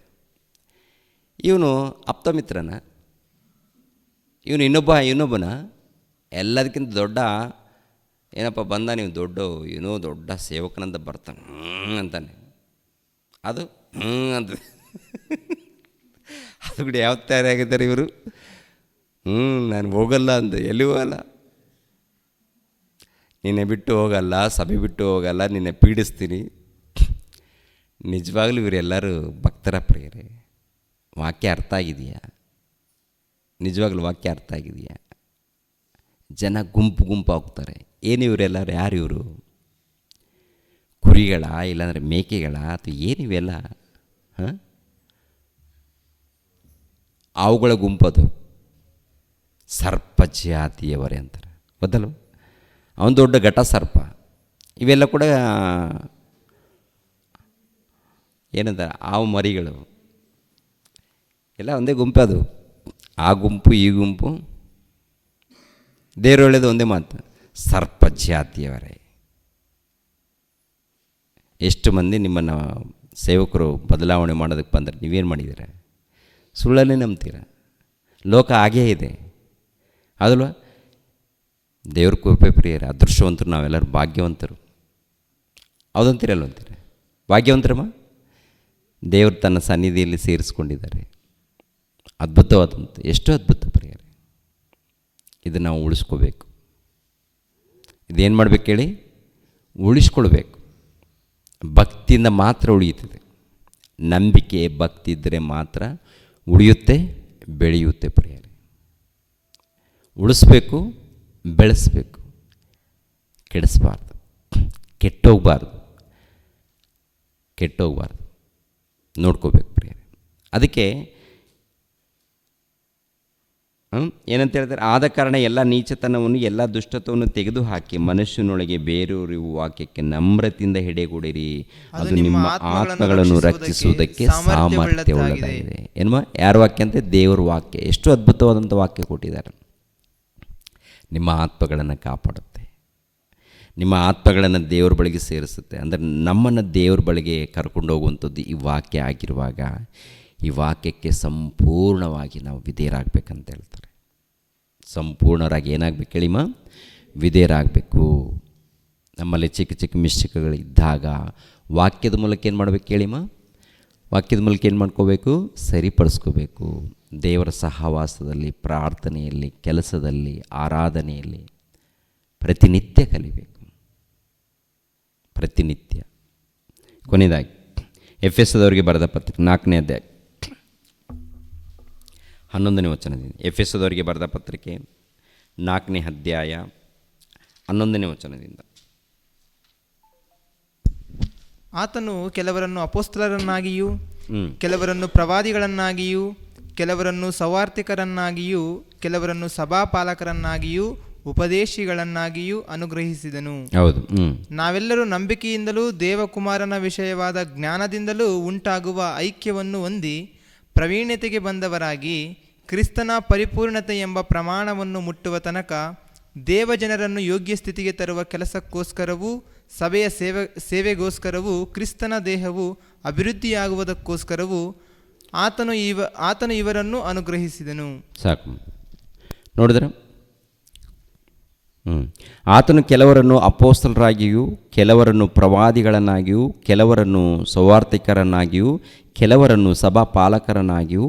ಇವನು ಆಪ್ತಮಿತ್ರನ, ಇವನು ಇನ್ನೊಬ್ಬನ ಎಲ್ಲದಕ್ಕಿಂತ ದೊಡ್ಡ ಏನಪ್ಪ ಬಂದ, ನೀವು ಏನೋ ದೊಡ್ಡ ಸೇವಕನಂತ ಬರ್ತಾನೆ ಅಂತಾನೆ, ಅದು ಅಂತ ಅದು ಕೂಡ ಯಾವ ತಯಾರಾಗಿದ್ದಾರೆ ಇವರು. ನಾನು ಹೋಗಲ್ಲ ಅಂದ, ಎಲ್ಲಿ ಹೋಗಲ್ಲ, ನಿನ್ನೆ ಬಿಟ್ಟು ಹೋಗಲ್ಲ, ಸಭೆ ಬಿಟ್ಟು ಹೋಗಲ್ಲ, ನಿನ್ನೆ ಪೀಡಿಸ್ತೀನಿ. ನಿಜವಾಗ್ಲೂ ಇವರೆಲ್ಲರೂ ಭಕ್ತರ ಪ್ರಿಯರೇ. ವಾಕ್ಯ ಅರ್ಥ ಆಗಿದೆಯಾ? ನಿಜವಾಗ್ಲೂ ವಾಕ್ಯ ಅರ್ಥ ಆಗಿದೆಯಾ? ಜನ ಗುಂಪು ಹೋಗ್ತಾರೆ. ಏನು ಇವರೆಲ್ಲರೂ? ಯಾರು ಇವರು? ಕುರಿಗಳ, ಇಲ್ಲಾಂದರೆ ಮೇಕೆಗಳ, ಅಥವಾ ಏನಿವೆಲ್ಲ? ಹಾಂ, ಅವುಗಳ ಗುಂಪದು. ಸರ್ಪ ಜಾತಿಯವರೇ ಅಂತಾರೆ, ಗೊತ್ತಲ್ವ? ಅವನು ದೊಡ್ಡ ಘಟ ಸರ್ಪ. ಇವೆಲ್ಲ ಕೂಡ ಏನಂತಾರೆ, ಹಾವು ಮರಿಗಳು ಎಲ್ಲ ಒಂದೇ ಗುಂಪು. ಅದು ಆ ಗುಂಪು ಈ ಗುಂಪು. ದೇವರು ಹೇಳೋದು ಒಂದೇ ಮಾತು, ಸರ್ಪ ಜಾತಿಯವರೇ. ಎಷ್ಟು ಮಂದಿ ನಿಮ್ಮನ್ನು ಸೇವಕರು ಬದಲಾವಣೆ ಮಾಡೋದಕ್ಕೆ ಬಂದರೆ ನೀವೇನು ಮಾಡಿದ್ದೀರ? ಸುಳ್ಳನ್ನೇ ನಂಬ್ತೀರ. ಲೋಕ ಹಾಗೇ ಇದೆ, ಅದಲ್ವ? ದೇವ್ರ ಕೃಪೆ ಪ್ರಿಯರ, ಅದೃಷ್ಟವಂತರು ನಾವೆಲ್ಲರೂ, ಭಾಗ್ಯವಂತರು. ಹೌದಂತೀರಲ್ಲ ಅಂತೀರ? ಭಾಗ್ಯವಂತರಮ್ಮ, ದೇವರು ತನ್ನ ಸನ್ನಿಧಿಯಲ್ಲಿ ಸೇರಿಸ್ಕೊಂಡಿದ್ದಾರೆ. ಅದ್ಭುತವಾದಂಥ, ಎಷ್ಟು ಅದ್ಭುತ ಪ್ರಿಯರೇ. ಇದನ್ನು ನಾವು ಉಳಿಸ್ಕೋಬೇಕು. ಇದೇನು ಮಾಡಬೇಕು ಹೇಳಿ? ಉಳಿಸ್ಕೊಳ್ಬೇಕು. ಭಕ್ತಿಯಿಂದ ಮಾತ್ರ ಉಳಿಯುತ್ತದೆ. ನಂಬಿಕೆ, ಭಕ್ತಿ ಇದ್ದರೆ ಮಾತ್ರ ಉಳಿಯುತ್ತೆ, ಬೆಳೆಯುತ್ತೆ ಪ್ರಿಯರೇ. ಉಳಿಸ್ಬೇಕು, ಬೆಳೆಸಬೇಕು, ಕೆಡಿಸ್ಬಾರ್ದು, ಕೆಟ್ಟೋಗಬಾರ್ದು, ನೋಡ್ಕೋಬೇಕು ಪ್ರಿಯರೇ. ಅದಕ್ಕೆ ಏನಂತ ಹೇಳ್ತಾರೆ? ಆದ ಕಾರಣ ಎಲ್ಲ ನೀಚತನವನ್ನು, ಎಲ್ಲ ದುಷ್ಟತ್ವವನ್ನು ತೆಗೆದುಹಾಕಿ ಮನುಷ್ಯನೊಳಗೆ ಬೇರೂರಿರುವ ವಾಕ್ಯಕ್ಕೆ ನಮ್ರತೆಯಿಂದ ಹೆಡೆಗೂಡಿರಿ. ಅದು ನಿಮ್ಮ ಆತ್ಮಗಳನ್ನು ರಕ್ಷಿಸುವುದಕ್ಕೆ ಸಾಮರ್ಥ್ಯವುಳ್ಳದಾಗಿದೆ. ಏನ್ಮ? ಯಾರ ವಾಕ್ಯ ಅಂತೆ? ದೇವರ ವಾಕ್ಯ. ಎಷ್ಟು ಅದ್ಭುತವಾದಂಥ ವಾಕ್ಯ ಕೊಟ್ಟಿದ್ದಾರೆ. ನಿಮ್ಮ ಆತ್ಮಗಳನ್ನು ಕಾಪಾಡುತ್ತೆ, ನಿಮ್ಮ ಆತ್ಮಗಳನ್ನು ದೇವ್ರ ಬಳಿಗೆ ಸೇರಿಸುತ್ತೆ. ಅಂದರೆ ನಮ್ಮನ್ನು ದೇವ್ರ ಬಳಿಗೆ ಕರ್ಕೊಂಡು ಹೋಗುವಂಥದ್ದು ಈ ವಾಕ್ಯ ಆಗಿರುವಾಗ, ಈ ವಾಕ್ಯಕ್ಕೆ ಸಂಪೂರ್ಣವಾಗಿ ನಾವು ವಿಧೇಯರಾಗಬೇಕಂತ ಹೇಳ್ತಾರೆ. ಸಂಪೂರ್ಣರಾಗಿ ಏನಾಗಬೇಕು ಹೇಳಿಮ್ಮ? ವಿಧೇಯರಾಗಬೇಕು. ನಮ್ಮಲ್ಲಿ ಚಿಕ್ಕ ಚಿಕ್ಕ ಮಿಸ್ಟೇಕ್ಗಳಿದ್ದಾಗ ವಾಕ್ಯದ ಮೂಲಕ ಏನು ಮಾಡಬೇಕು ಹೇಳಿಮ್ಮ? ವಾಕ್ಯದ ಮೂಲಕ ಏನು ಮಾಡ್ಕೋಬೇಕು? ಸರಿಪಡಿಸ್ಕೋಬೇಕು. ದೇವರ ಸಹವಾಸದಲ್ಲಿ, ಪ್ರಾರ್ಥನೆಯಲ್ಲಿ, ಕೆಲಸದಲ್ಲಿ, ಆರಾಧನೆಯಲ್ಲಿ ಪ್ರತಿನಿತ್ಯ ಕಲಿಬೇಕು. ಪ್ರತಿನಿತ್ಯ. ಕೊನೆಯದಾಗಿ ಎಫೆಸದವರಿಗೆ ಬರೆದ ಪತ್ರಿಕೆ 4ನೇ ಅಧ್ಯಾಯ 11ನೇ ವಚನದಿಂದ. ಎಫೆಸದವರಿಗೆ ಬರೆದ ಪತ್ರಿಕೆ 4ನೇ ಅಧ್ಯಾಯ 11ನೇ ವಚನದಿಂದ. ಆತನು ಕೆಲವರನ್ನು ಅಪೊಸ್ತಲರನ್ನಾಗಿಯೂ, ಕೆಲವರನ್ನು ಪ್ರವಾದಿಗಳನ್ನಾಗಿಯೂ, ಕೆಲವರನ್ನು ಸವಾರ್ಥಿಕರನ್ನಾಗಿಯೂ, ಕೆಲವರನ್ನು ಸಭಾಪಾಲಕರನ್ನಾಗಿಯೂ, ಉಪದೇಶಿಗಳನ್ನಾಗಿಯೂ ಅನುಗ್ರಹಿಸಿದನು. ಹೌದು. ನಾವೆಲ್ಲರೂ ನಂಬಿಕೆಯಿಂದಲೂ ದೇವಕುಮಾರನ ವಿಷಯವಾದ ಜ್ಞಾನದಿಂದಲೂ ಉಂಟಾಗುವ ಐಕ್ಯವನ್ನು ಹೊಂದಿ ಪ್ರವೀಣ್ಯತೆಗೆ ಬಂದವರಾಗಿ ಕ್ರಿಸ್ತನ ಪರಿಪೂರ್ಣತೆ ಎಂಬ ಪ್ರಮಾಣವನ್ನು ಮುಟ್ಟುವ ತನಕ ದೇವಜನರನ್ನು ಯೋಗ್ಯ ಸ್ಥಿತಿಗೆ ತರುವ ಕೆಲಸಕ್ಕೋಸ್ಕರವೂ ಸಭೆಯ ಸೇವೆಗೋಸ್ಕರವೂ ಕ್ರಿಸ್ತನ ದೇಹವು ಅಭಿವೃದ್ಧಿಯಾಗುವುದಕ್ಕೋಸ್ಕರವೂ ಆತನು ಇವರನ್ನು ಅನುಗ್ರಹಿಸಿದನು. ಸಾಕು ನೋಡಿದ್ರ? ಆತನು ಕೆಲವರನ್ನು ಅಪೊಸ್ತಲರಾಗಿಯೂ, ಕೆಲವರನ್ನು ಪ್ರವಾದಿಗಳನ್ನಾಗಿಯೂ, ಕೆಲವರನ್ನು ಸುವಾರ್ತಿಕರನ್ನಾಗಿಯೂ, ಕೆಲವರನ್ನು ಸಭಾಪಾಲಕರನ್ನಾಗಿಯೂ,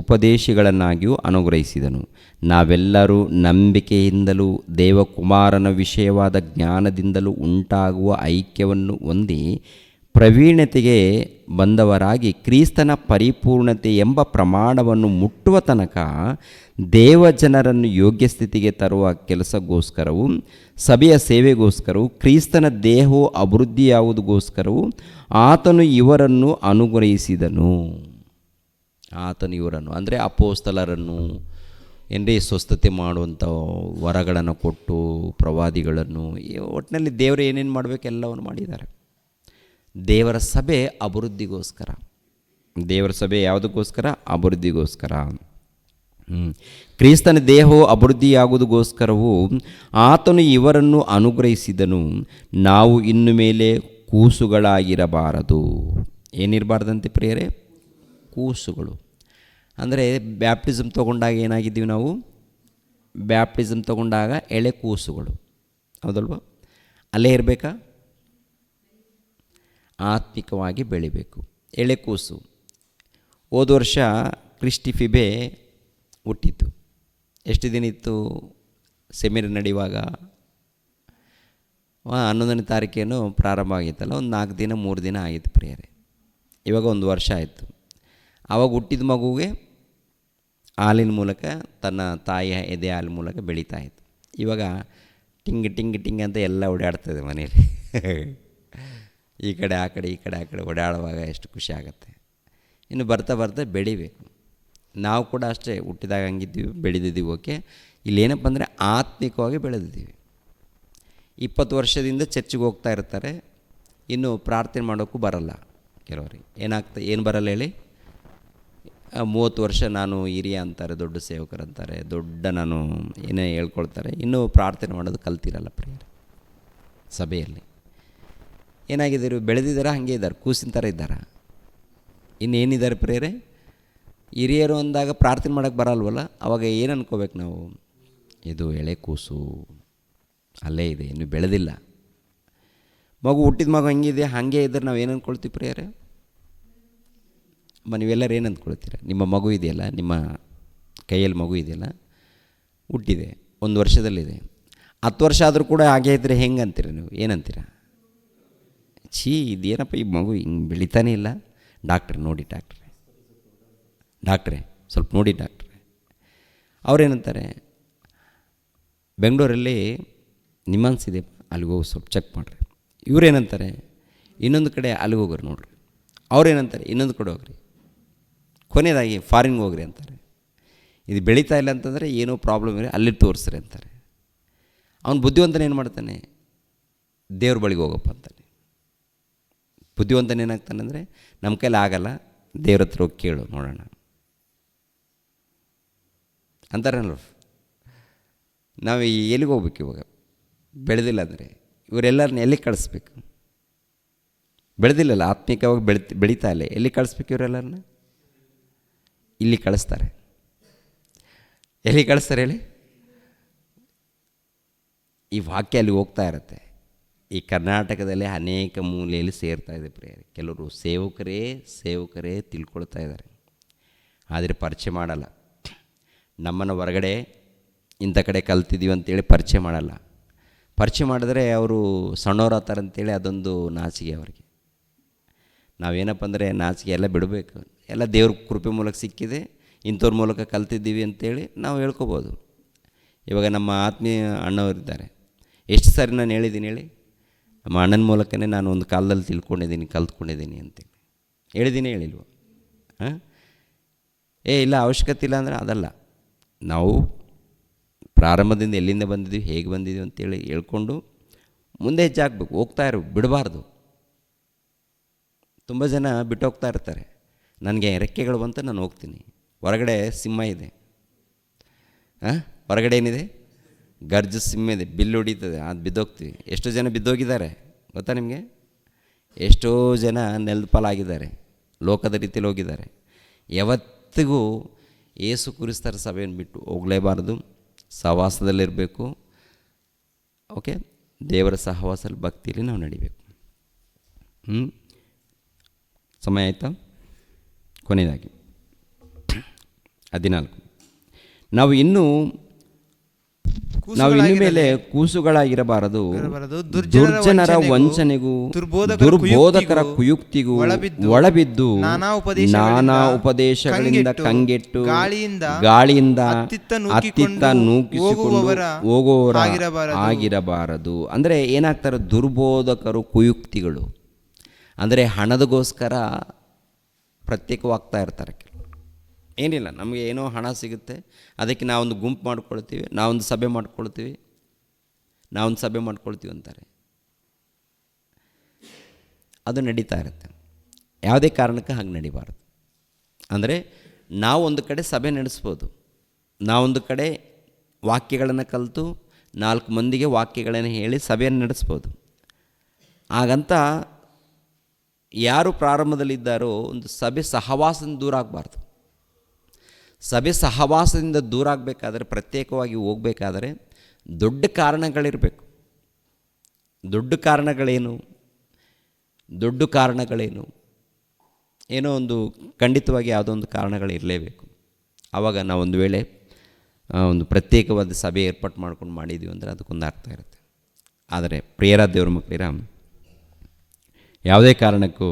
ಉಪದೇಶಿಗಳನ್ನಾಗಿಯೂ ಅನುಗ್ರಹಿಸಿದನು. ನಾವೆಲ್ಲರೂ ನಂಬಿಕೆಯಿಂದಲೂ ದೇವಕುಮಾರನ ವಿಷಯವಾದ ಜ್ಞಾನದಿಂದಲೂ ಉಂಟಾಗುವ ಐಕ್ಯವನ್ನು ಹೊಂದಿ ಪ್ರವೀಣತೆಗೆ ಬಂದವರಾಗಿ ಕ್ರಿಸ್ತನ ಪರಿಪೂರ್ಣತೆ ಎಂಬ ಪ್ರಮಾಣವನ್ನು ಮುಟ್ಟುವ ತನಕ ದೇವಜನರನ್ನು ಯೋಗ್ಯ ಸ್ಥಿತಿಗೆ ತರುವ ಕೆಲಸಕ್ಕೋಸ್ಕರವೂ ಸಭೆಯ ಸೇವೆಗೋಸ್ಕರವೂ ಕ್ರಿಸ್ತನ ದೇಹವು ಅಭಿವೃದ್ಧಿಯಾಗುವುದಕ್ಕೋಸ್ಕರವೂ ಆತನು ಇವರನ್ನು ಅನುಗ್ರಹಿಸಿದನು. ಆತನು ಇವರನ್ನು ಅಂದರೆ ಅಪೊಸ್ತಲರನ್ನು ಏನ್ರಿ ಸ್ವಸ್ಥತೆ ಮಾಡುವಂಥ ವರಗಳನ್ನು ಕೊಟ್ಟು, ಪ್ರವಾದಿಗಳನ್ನು, ಒಟ್ಟಿನಲ್ಲಿ ದೇವರು ಏನೇನು ಮಾಡಬೇಕು ಎಲ್ಲವನ್ನು ಮಾಡಿದ್ದಾರೆ. ದೇವರ ಸಭೆ ಅಭಿವೃದ್ಧಿಗೋಸ್ಕರ. ದೇವರ ಸಭೆ ಯಾವುದಕ್ಕೋಸ್ಕರ? ಅಭಿವೃದ್ಧಿಗೋಸ್ಕರ. ಕ್ರಿಸ್ತನ ದೇಹವು ಅಭಿವೃದ್ಧಿಯಾಗುವುದಕ್ಕೋಸ್ಕರವೂ ಆತನು ಇವರನ್ನು ಅನುಗ್ರಹಿಸಿದನು. ನಾವು ಇನ್ನು ಮೇಲೆ ಕೂಸುಗಳಾಗಿರಬಾರದು. ಏನಿರಬಾರ್ದಂತೆ ಪ್ರಿಯರೇ? ಕೂಸುಗಳು. ಅಂದರೆ ಬ್ಯಾಪ್ಟಿಸಮ್ ತೊಗೊಂಡಾಗ ಏನಾಗಿದ್ದೀವಿ ನಾವು? ಬ್ಯಾಪ್ಟಿಸಮ್ ತೊಗೊಂಡಾಗ ಎಳೆ ಕೂಸುಗಳು, ಹೌದಲ್ವ? ಅಲ್ಲೇ ಇರಬೇಕಾ? ಆತ್ಮಿಕವಾಗಿ ಬೆಳಿಬೇಕು. ಎಳೆ ಕೂಸು. ಹೋದ ವರ್ಷ ಕ್ರಿಸ್ಟಿ ಫಿಬೆ ಹುಟ್ಟಿತ್ತು. ಎಷ್ಟು ದಿನ ಇತ್ತು ಸೆಮಿನಾರ್ ನಡೆಯುವಾಗ? 11ನೇ ತಾರೀಕೇನು ಪ್ರಾರಂಭ ಆಗಿತ್ತಲ್ಲ, ಒಂದು 4 ದಿನ 3 ದಿನ ಆಗಿತ್ತು ಪ್ರಿಯರೇ. ಇವಾಗ 1 ವರ್ಷ ಆಯಿತು. ಆವಾಗ ಹುಟ್ಟಿದ ಮಗುವಿಗೆ ಹಾಲಿನ ಮೂಲಕ, ತನ್ನ ತಾಯಿಯ ಎದೆ ಹಾಲಿನ ಮೂಲಕ ಬೆಳೀತಾ ಇತ್ತು. ಇವಾಗ ಟಿಂಗ್ ಟಿಂಗ್ ಟಿಂಗ್ ಅಂತ ಎಲ್ಲ ಓಡಾಡ್ತದೆ ಮನೇಲಿ. ಈ ಕಡೆ ಆ ಕಡೆ, ಈ ಕಡೆ ಆ ಕಡೆ ಓಡಾಡುವಾಗ ಎಷ್ಟು ಖುಷಿ ಆಗುತ್ತೆ. ಇನ್ನು ಬರ್ತಾ ಬರ್ತಾ ಬೆಳಿಬೇಕು. ನಾವು ಕೂಡ ಅಷ್ಟೇ, ಹುಟ್ಟಿದಾಗ ಹಂಗಿದ್ದೀವಿ, ಬೆಳೆದಿದ್ದೀವಿ. ಓಕೆ, ಇಲ್ಲೇನಪ್ಪ ಅಂದರೆ ಆತ್ಮಿಕವಾಗಿ ಬೆಳೆದಿದ್ದೀವಿ. 20 ವರ್ಷದಿಂದ ಚರ್ಚಿಗೆ ಹೋಗ್ತಾ ಇರ್ತಾರೆ, ಇನ್ನು ಪ್ರಾರ್ಥನೆ ಮಾಡೋಕ್ಕೂ ಬರಲ್ಲ ಕೆಲವರಿಗೆ. ಏನು ಬರಲ್ಲ ಹೇಳಿ? 30 ವರ್ಷ ನಾನು ಹಿರಿಯ ಅಂತಾರೆ, ದೊಡ್ಡ ಸೇವಕರಂತಾರೆ, ದೊಡ್ಡ ನಾನು ಏನೇ ಹೇಳ್ಕೊಳ್ತಾರೆ, ಇನ್ನೂ ಪ್ರಾರ್ಥನೆ ಮಾಡೋದು ಕಲ್ತಿರಲ್ಲ ಪ್ರಿಯರೇ. ಸಭೆಯಲ್ಲಿ ಏನಾಗಿದ್ದೀರಿ? ಬೆಳೆದಿದ್ದಾರಾ? ಹಾಗೆ ಇದ್ದಾರೆ, ಕೂಸಿನ ಥರ ಇದ್ದಾರಾ? ಇನ್ನೇನಿದ್ದಾರೆ ಪ್ರಿಯರೇ? ಹಿರಿಯರು ಅಂದಾಗ ಪ್ರಾರ್ಥನೆ ಮಾಡೋಕ್ಕೆ ಬರಲ್ವಲ್ಲ, ಅವಾಗ ಏನು ಅನ್ಕೋಬೇಕು ನಾವು? ಇದು ಎಳೆ ಕೂಸು, ಅಲ್ಲೇ ಇದೆ, ಇನ್ನೂ ಬೆಳೆದಿಲ್ಲ. ಮಗು ಹುಟ್ಟಿದ ಮಗು ಹಂಗಿದೆ, ಹಾಗೆ ಇದ್ದರೆ ನಾವು ಏನು ಅಂದ್ಕೊಳ್ತೀವಿ ಪ್ರಿಯರೇ? ನೀವೆಲ್ಲರೂ ಏನು ಅಂದ್ಕೊಳ್ತೀರ? ನಿಮ್ಮ ಮಗು ಇದೆಯಲ್ಲ, ನಿಮ್ಮ ಕೈಯಲ್ಲಿ ಮಗು ಇದೆಯಲ್ಲ, ಹುಟ್ಟಿದೆ, 1 ವರ್ಷದಲ್ಲಿದೆ, 10 ವರ್ಷ ಆದರೂ ಕೂಡ ಹಾಗೆ ಇದ್ದರೆ ಹೆಂಗೆ ಅಂತೀರ ನೀವು? ಏನಂತೀರ? ಛೀ, ಇದೇನಪ್ಪ ಈ ಮಗು ಹಿಂಗೆ ಬೆಳೀತಾನೇ ಇಲ್ಲ. ಡಾಕ್ಟ್ರೆ ನೋಡಿ, ಡಾಕ್ಟ್ರೆ ಸ್ವಲ್ಪ ನೋಡಿ ಡಾಕ್ಟ್ರೆ. ಅವ್ರೇನಂತಾರೆ? ಬೆಂಗಳೂರಲ್ಲಿ ನಿಮ್ಮಾನ್ಸ್ ಇದೆ, ಅಲ್ಲಿಗೆ ಹೋಗಿ ಸ್ವಲ್ಪ ಚೆಕ್ ಮಾಡಿರಿ. ಇವರೇನಂತಾರೆ? ಇನ್ನೊಂದು ಕಡೆ ಅಲ್ಲಿಗೆ ಹೋಗ್ರಿ ನೋಡ್ರಿ. ಅವ್ರೇನಂತಾರೆ? ಇನ್ನೊಂದು ಕಡೆ ಹೋಗ್ರಿ. ಕೊನೆಯದಾಗಿ ಫಾರಿನ್ಗೆ ಹೋಗ್ರಿ ಅಂತಾರೆ. ಇದು ಬೆಳೀತಾ ಇಲ್ಲ ಅಂತಂದರೆ ಏನೋ ಪ್ರಾಬ್ಲಮ್ ಇದೆ, ಅಲ್ಲಿ ತೋರಿಸ್ರಿ ಅಂತಾರೆ. ಅವನು ಬುದ್ಧಿವಂತನ ಏನು ಮಾಡ್ತಾನೆ? ದೇವ್ರ ಬಳಿಗೆ ಹೋಗಪ್ಪ ಅಂತಾನೆ. ಬುದ್ಧಿವಂತನ ಏನಾಗ್ತಾನೆ ಅಂದರೆ, ನಮ್ಮ ಕೈಲಿ ಆಗಲ್ಲ, ದೇವ್ರ ಹತ್ರ ಹೋಗಿ ಕೇಳು ನೋಡೋಣ ಅಂತಾರಲ್ಲ. ನಾವು ಎಲ್ಲಿಗೆ ಹೋಗ್ಬೇಕು ಇವಾಗ? ಬೆಳೆದಿಲ್ಲ ಅಂದರೆ ಇವರೆಲ್ಲರನ್ನ ಎಲ್ಲಿಗೆ ಕಳಿಸ್ಬೇಕು? ಬೆಳೆದಿಲ್ಲಲ್ಲ, ಆತ್ಮಿಕವಾಗಿ ಬೆಳೀತಾ ಇಲ್ಲ, ಎಲ್ಲಿ ಕಳಿಸ್ಬೇಕು ಇವರೆಲ್ಲರನ್ನ? ಇಲ್ಲಿ ಕಳಿಸ್ತಾರೆ. ಎಲ್ಲಿ ಕಳಿಸ್ತಾರೆ ಹೇಳಿ? ಈ ವಾಕ್ಯ ಅಲ್ಲಿ ಹೋಗ್ತಾ ಇರುತ್ತೆ. ಈ ಕರ್ನಾಟಕದಲ್ಲಿ ಅನೇಕ ಮೂಲೆಯಲ್ಲಿ ಸೇರ್ತಾ ಇದೆ ಪ್ರಿಯರೇ. ಕೆಲವರು ಸೇವಕರೇ ತಿಳ್ಕೊಳ್ತಾ ಇದ್ದಾರೆ, ಆದರೆ ಪರಿಚಯ ಮಾಡಲ್ಲ. ನಮ್ಮನ್ನು ಹೊರಗಡೆ ಇಂಥ ಕಡೆ ಕಲ್ತಿದ್ದೀವಿ ಅಂತೇಳಿ ಪರಿಚಯ ಮಾಡಲ್ಲ. ಪರಿಚಯ ಮಾಡಿದ್ರೆ ಅವರು ಸಣ್ಣವ್ರು ಅಂತೇಳಿ ಅದೊಂದು ನಾಚಿಕೆ ಅವರಿಗೆ. ನಾವೇನಪ್ಪ ಅಂದರೆ ನಾಚಿಕೆ ಎಲ್ಲ ಬಿಡಬೇಕು. ಎಲ್ಲ ದೇವ್ರ ಕೃಪೆ ಮೂಲಕ ಸಿಕ್ಕಿದೆ, ಇಂಥವ್ರ ಮೂಲಕ ಕಲ್ತಿದ್ದೀವಿ ಅಂತೇಳಿ ನಾವು ಹೇಳ್ಕೊಬೋದು. ಇವಾಗ ನಮ್ಮ ಆತ್ಮೀಯ ಅಣ್ಣವರಿದ್ದಾರೆ. ಎಷ್ಟು ಸಾರಿ ನಾನು ಹೇಳಿದ್ದೀನಿ ಹೇಳಿ? ನಮ್ಮ ಅಣ್ಣನ ಮೂಲಕನೇ ನಾನು ಒಂದು ಕಾಲದಲ್ಲಿ ಕಲ್ತ್ಕೊಂಡಿದ್ದೀನಿ ಅಂತೇಳಿ ಹೇಳಿಲ್ವ? ಹಾಂ, ಇಲ್ಲ ಅವಶ್ಯಕತೆ ಇಲ್ಲ ಅಂದರೆ ಅದಲ್ಲ. ನಾವು ಪ್ರಾರಂಭದಿಂದ ಎಲ್ಲಿಂದ ಬಂದಿದ್ದೀವಿ, ಹೇಗೆ ಬಂದಿದ್ದೀವಿ ಅಂತೇಳಿ ಹೇಳ್ಕೊಂಡು ಮುಂದೆ ಹೆಜ್ಜೆ ಹಾಕಬೇಕು. ಹೋಗ್ತಾ ಬಿಡಬಾರ್ದು. ತುಂಬ ಜನ ಬಿಟ್ಟು ಹೋಗ್ತಾ ಇರ್ತಾರೆ. ನನಗೆ ರೆಕ್ಕೆಗಳು ಬಂತು, ನಾನು ಹೋಗ್ತೀನಿ. ಹೊರಗಡೆ ಸಿಂಹ ಇದೆ, ಹೊರಗಡೆ ಏನಿದೆ? ಗರ್ಜು ಸಿಂಹ ಇದೆ, ಬಿಲ್ಲು ಹೊಡಿತದೆ, ಅದು ಬಿದ್ದೋಗ್ತೀವಿ. ಎಷ್ಟೋ ಜನ ಬಿದ್ದೋಗಿದ್ದಾರೆ ಗೊತ್ತಾ ನಿಮಗೆ? ಎಷ್ಟೋ ಜನ ನೆಲದ ಪಾಲಾಗಿದ್ದಾರೆ, ಲೋಕದ ರೀತಿಯಲ್ಲಿ ಹೋಗಿದ್ದಾರೆ. ಯಾವತ್ತಿಗೂ ಯೇಸು ಕ್ರಿಸ್ತರ ಸಭೆಯನ್ನು ಬಿಟ್ಟು ಹೋಗಲೇಬಾರ್ದು. ಸಹವಾಸದಲ್ಲಿರಬೇಕು. ಓಕೆ, ದೇವರ ಸಹವಾಸದಲ್ಲಿ ಭಕ್ತಿಯಲ್ಲಿ ನಾವು ನಡಿಬೇಕು. ಸಮಯ ಆಯಿತಾ? ಕೊನೆಯದಾಗಿ 14, ನಾವು ಇನ್ನು ಮೇಲೆ ಕೂಸುಗಳಾಗಿರಬಾರದು, ದುರ್ಜನರ ವಂಚನೆಗೂ ದುರ್ಬೋಧಕರ ಕುಯುಕ್ತಿಗೂ ಒಳಬಿದ್ದು ನಾನಾ ಉಪದೇಶಗಳಿಂದ ಕಂಗೆಟ್ಟು ಗಾಳಿಯಿಂದ ಅತ್ತಿತ್ತ ನೂಕಿಸಿಕೊಂಡು ಹೋಗುವವರ ಆಗಿರಬಾರದು. ಅಂದರೆ ಏನಾಗ್ತಾರೆ? ದುರ್ಬೋಧಕರು, ಕುಯುಕ್ತಿಗಳು ಅಂದರೆ ಹಣದಗೋಸ್ಕರ ಪ್ರತ್ಯೇಕವಾಗ್ತಾ ಇರ್ತಾರೆ. ಏನಿಲ್ಲ, ನಮಗೆ ಏನೋ ಹಣ ಸಿಗುತ್ತೆ, ಅದಕ್ಕೆ ನಾವೊಂದು ಗುಂಪು ಮಾಡ್ಕೊಳ್ತೀವಿ, ನಾವೊಂದು ಸಭೆ ಮಾಡ್ಕೊಳ್ತೀವಿ ಅಂತಾರೆ. ಅದು ನಡೀತಾ ಇರುತ್ತೆ. ಯಾವುದೇ ಕಾರಣಕ್ಕೆ ಹಾಗೆ ನಡಿಬಾರ್ದು. ಅಂದರೆ ನಾವು ಒಂದು ಕಡೆ ಸಭೆ ನಡೆಸ್ಬೋದು, ನಾವೊಂದು ಕಡೆ ವಾಕ್ಯಗಳನ್ನು ಕಲಿತು 4 ಮಂದಿಗೆ ವಾಕ್ಯಗಳನ್ನು ಹೇಳಿ ಸಭೆಯನ್ನು ನಡೆಸ್ಬೋದು. ಹಾಗಂತ ಯಾರು ಪ್ರಾರಂಭದಲ್ಲಿದ್ದಾರೋ ಒಂದು ಸಭೆ ಸಹವಾಸದಿಂದ ದೂರ ಆಗಬಾರ್ದು. ಸಭೆ ಸಹವಾಸದಿಂದ ದೂರ ಆಗಬೇಕಾದ್ರೆ, ಪ್ರತ್ಯೇಕವಾಗಿ ಹೋಗಬೇಕಾದರೆ ದೊಡ್ಡ ಕಾರಣಗಳಿರಬೇಕು. ದೊಡ್ಡ ಕಾರಣಗಳೇನು? ಏನೋ ಒಂದು ಖಂಡಿತವಾಗಿ ಯಾವುದೋ ಒಂದು ಕಾರಣಗಳಿರಲೇಬೇಕು. ಆವಾಗ ನಾವೊಂದು ವೇಳೆ ಒಂದು ಪ್ರತ್ಯೇಕವಾದ ಸಭೆ ಏರ್ಪಾಟ್ ಮಾಡ್ಕೊಂಡು ಮಾಡಿದ್ದೀವಿ ಅಂದರೆ ಅದಕ್ಕೊಂದು ಅರ್ಥ ಇರುತ್ತೆ. ಆದರೆ ಪ್ರಿಯರಾದ ದೇವ್ರ ಮಕ್ಕಳಿರ, ಯಾವುದೇ ಕಾರಣಕ್ಕೂ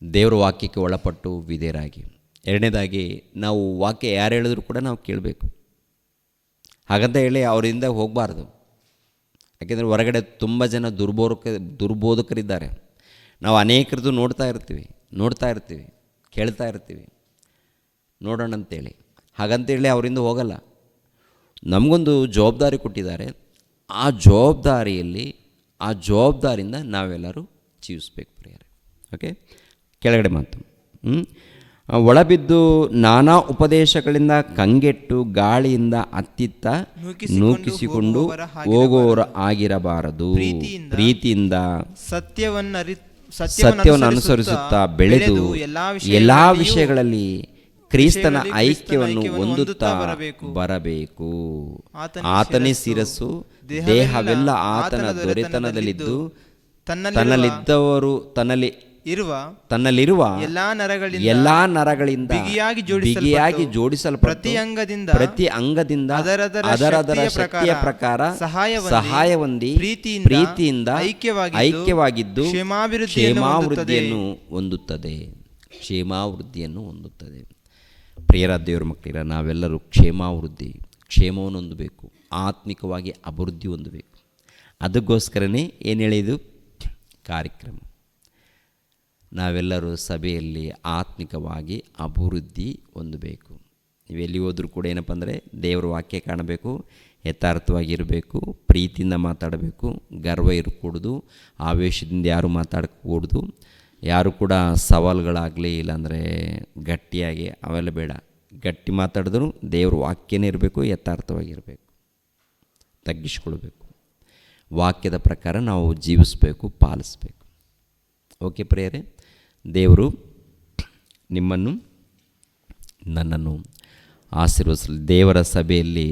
ದೇವರ ವಾಕ್ಯಕ್ಕೆ ಒಳಪಟ್ಟು ವಿಧೇಯರಾಗಿ. ಎರಡನೇದಾಗಿ, ನಾವು ವಾಕ್ಯ ಯಾರು ಹೇಳಿದ್ರು ಕೂಡ ನಾವು ಕೇಳಬೇಕು. ಹಾಗಂತ ಹೇಳಿ ಅವರಿಂದ ಹೋಗಬಾರ್ದು. ಯಾಕೆಂದರೆ ಹೊರಗಡೆ ತುಂಬ ಜನ ದುರ್ಬೋಧಕರಿದ್ದಾರೆ. ನಾವು ಅನೇಕರದ್ದು ನೋಡ್ತಾ ಇರ್ತೀವಿ, ಕೇಳ್ತಾ ಇರ್ತೀವಿ, ನೋಡೋಣ ಅಂತೇಳಿ. ಹಾಗಂತೇಳಿ ಅವರಿಂದ ಹೋಗಲ್ಲ. ನಮಗೊಂದು ಜವಾಬ್ದಾರಿ ಕೊಟ್ಟಿದ್ದಾರೆ. ಆ ಜವಾಬ್ದಾರಿಯಿಂದ ನಾವೆಲ್ಲರೂ ಜೀವಿಸ್ಬೇಕು ಪ್ರಿಯರೇ. ಓಕೆ, ಕೆಳಗಡೆ ಮಾತು. ಒಳಬಿದ್ದು ನಾನಾ ಉಪದೇಶಗಳಿಂದ ಕಂಗೆಟ್ಟು ಗಾಳಿಯಿಂದ ಅತ್ತಿತ್ತ ನೂಕಿಸಿಕೊಂಡು ಹೋಗುವವರು ಆಗಿರಬಾರದು. ಪ್ರೀತಿಯಿಂದ ಸತ್ಯವನ್ನು ಅನುಸರಿಸುತ್ತಾ ಬೆಳೆದು ಎಲ್ಲ ವಿಷಯಗಳಲ್ಲಿ ಕ್ರಿಸ್ತನ ಐಕ್ಯವನ್ನು ಹೊಂದುತ್ತಾ ಬರಬೇಕು. ಆತನೇ ಶಿರಸ್ಸು, ದೇಹವೆಲ್ಲ ಆತನ ದೊರೆತನದಲ್ಲಿದ್ದು ತನ್ನಲ್ಲಿರುವ ಎಲ್ಲಾ ನರಗಳಿಂದ ಬಿಗಿಯಾಗಿ ಜೋಡಿಸಲ್ಪಟ್ಟು ಪ್ರತಿ ಅಂಗದಿಂದ ಅದರದರ ಶಕ್ತಿಯ ಪ್ರಕಾರ ಸಹಾಯ ಹೊಂದಿ ಪ್ರೀತಿಯಿಂದ ಐಕ್ಯವಾಗಿದ್ದು ಕ್ಷೇಮಾವೃದ್ಧಿಯನ್ನು ಹೊಂದುತ್ತದೆ. ಪ್ರಿಯರಾದ ದೇವರ ಮಕ್ಕಳಿರ, ನಾವೆಲ್ಲರೂ ಕ್ಷೇಮವನ್ನು ಹೊಂದಬೇಕು, ಆತ್ಮಿಕವಾಗಿ ಅಭಿವೃದ್ಧಿ ಹೊಂದಬೇಕು. ಅದಕ್ಕೋಸ್ಕರನೇ ಏನು ಹೇಳಿದು ಕಾರ್ಯಕ್ರಮ. ನಾವೆಲ್ಲರೂ ಸಭೆಯಲ್ಲಿ ಆತ್ಮಿಕವಾಗಿ ಅಭಿವೃದ್ಧಿ ಹೊಂದಬೇಕು. ನೀವೆಲ್ಲಿ ಹೋದರೂ ಕೂಡ ಏನಪ್ಪ ಅಂದರೆ ದೇವರ ವಾಕ್ಯ ಕಾಣಬೇಕು, ಯಥಾರ್ಥವಾಗಿರಬೇಕು, ಪ್ರೀತಿಯಿಂದ ಮಾತಾಡಬೇಕು, ಗರ್ವ ಇರಕೂಡ್ದು, ಆವೇಶದಿಂದ ಯಾರು ಮಾತಾಡಕೂಡ್ದು, ಯಾರು ಕೂಡ ಸವಾಲುಗಳಾಗಲಿ ಇಲ್ಲಾಂದರೆ ಗಟ್ಟಿಯಾಗಿ ಅವೆಲ್ಲ ಬೇಡ. ಗಟ್ಟಿ ಮಾತಾಡಿದ್ರು ದೇವ್ರ ವಾಕ್ಯನೇ ಇರಬೇಕು, ಯಥಾರ್ಥವಾಗಿರಬೇಕು, ತಗ್ಗಿಸ್ಕೊಳ್ಬೇಕು. ವಾಕ್ಯದ ಪ್ರಕಾರ ನಾವು ಜೀವಿಸಬೇಕು, ಪಾಲಿಸಬೇಕು. ಓಕೆ ಪ್ರಿಯರೇ, ದೇವರು ನಿಮ್ಮನ್ನು ನನ್ನನ್ನು ಆಶೀರ್ವದಿಸಲಿ. ದೇವರ ಸಭೆಯಲ್ಲಿ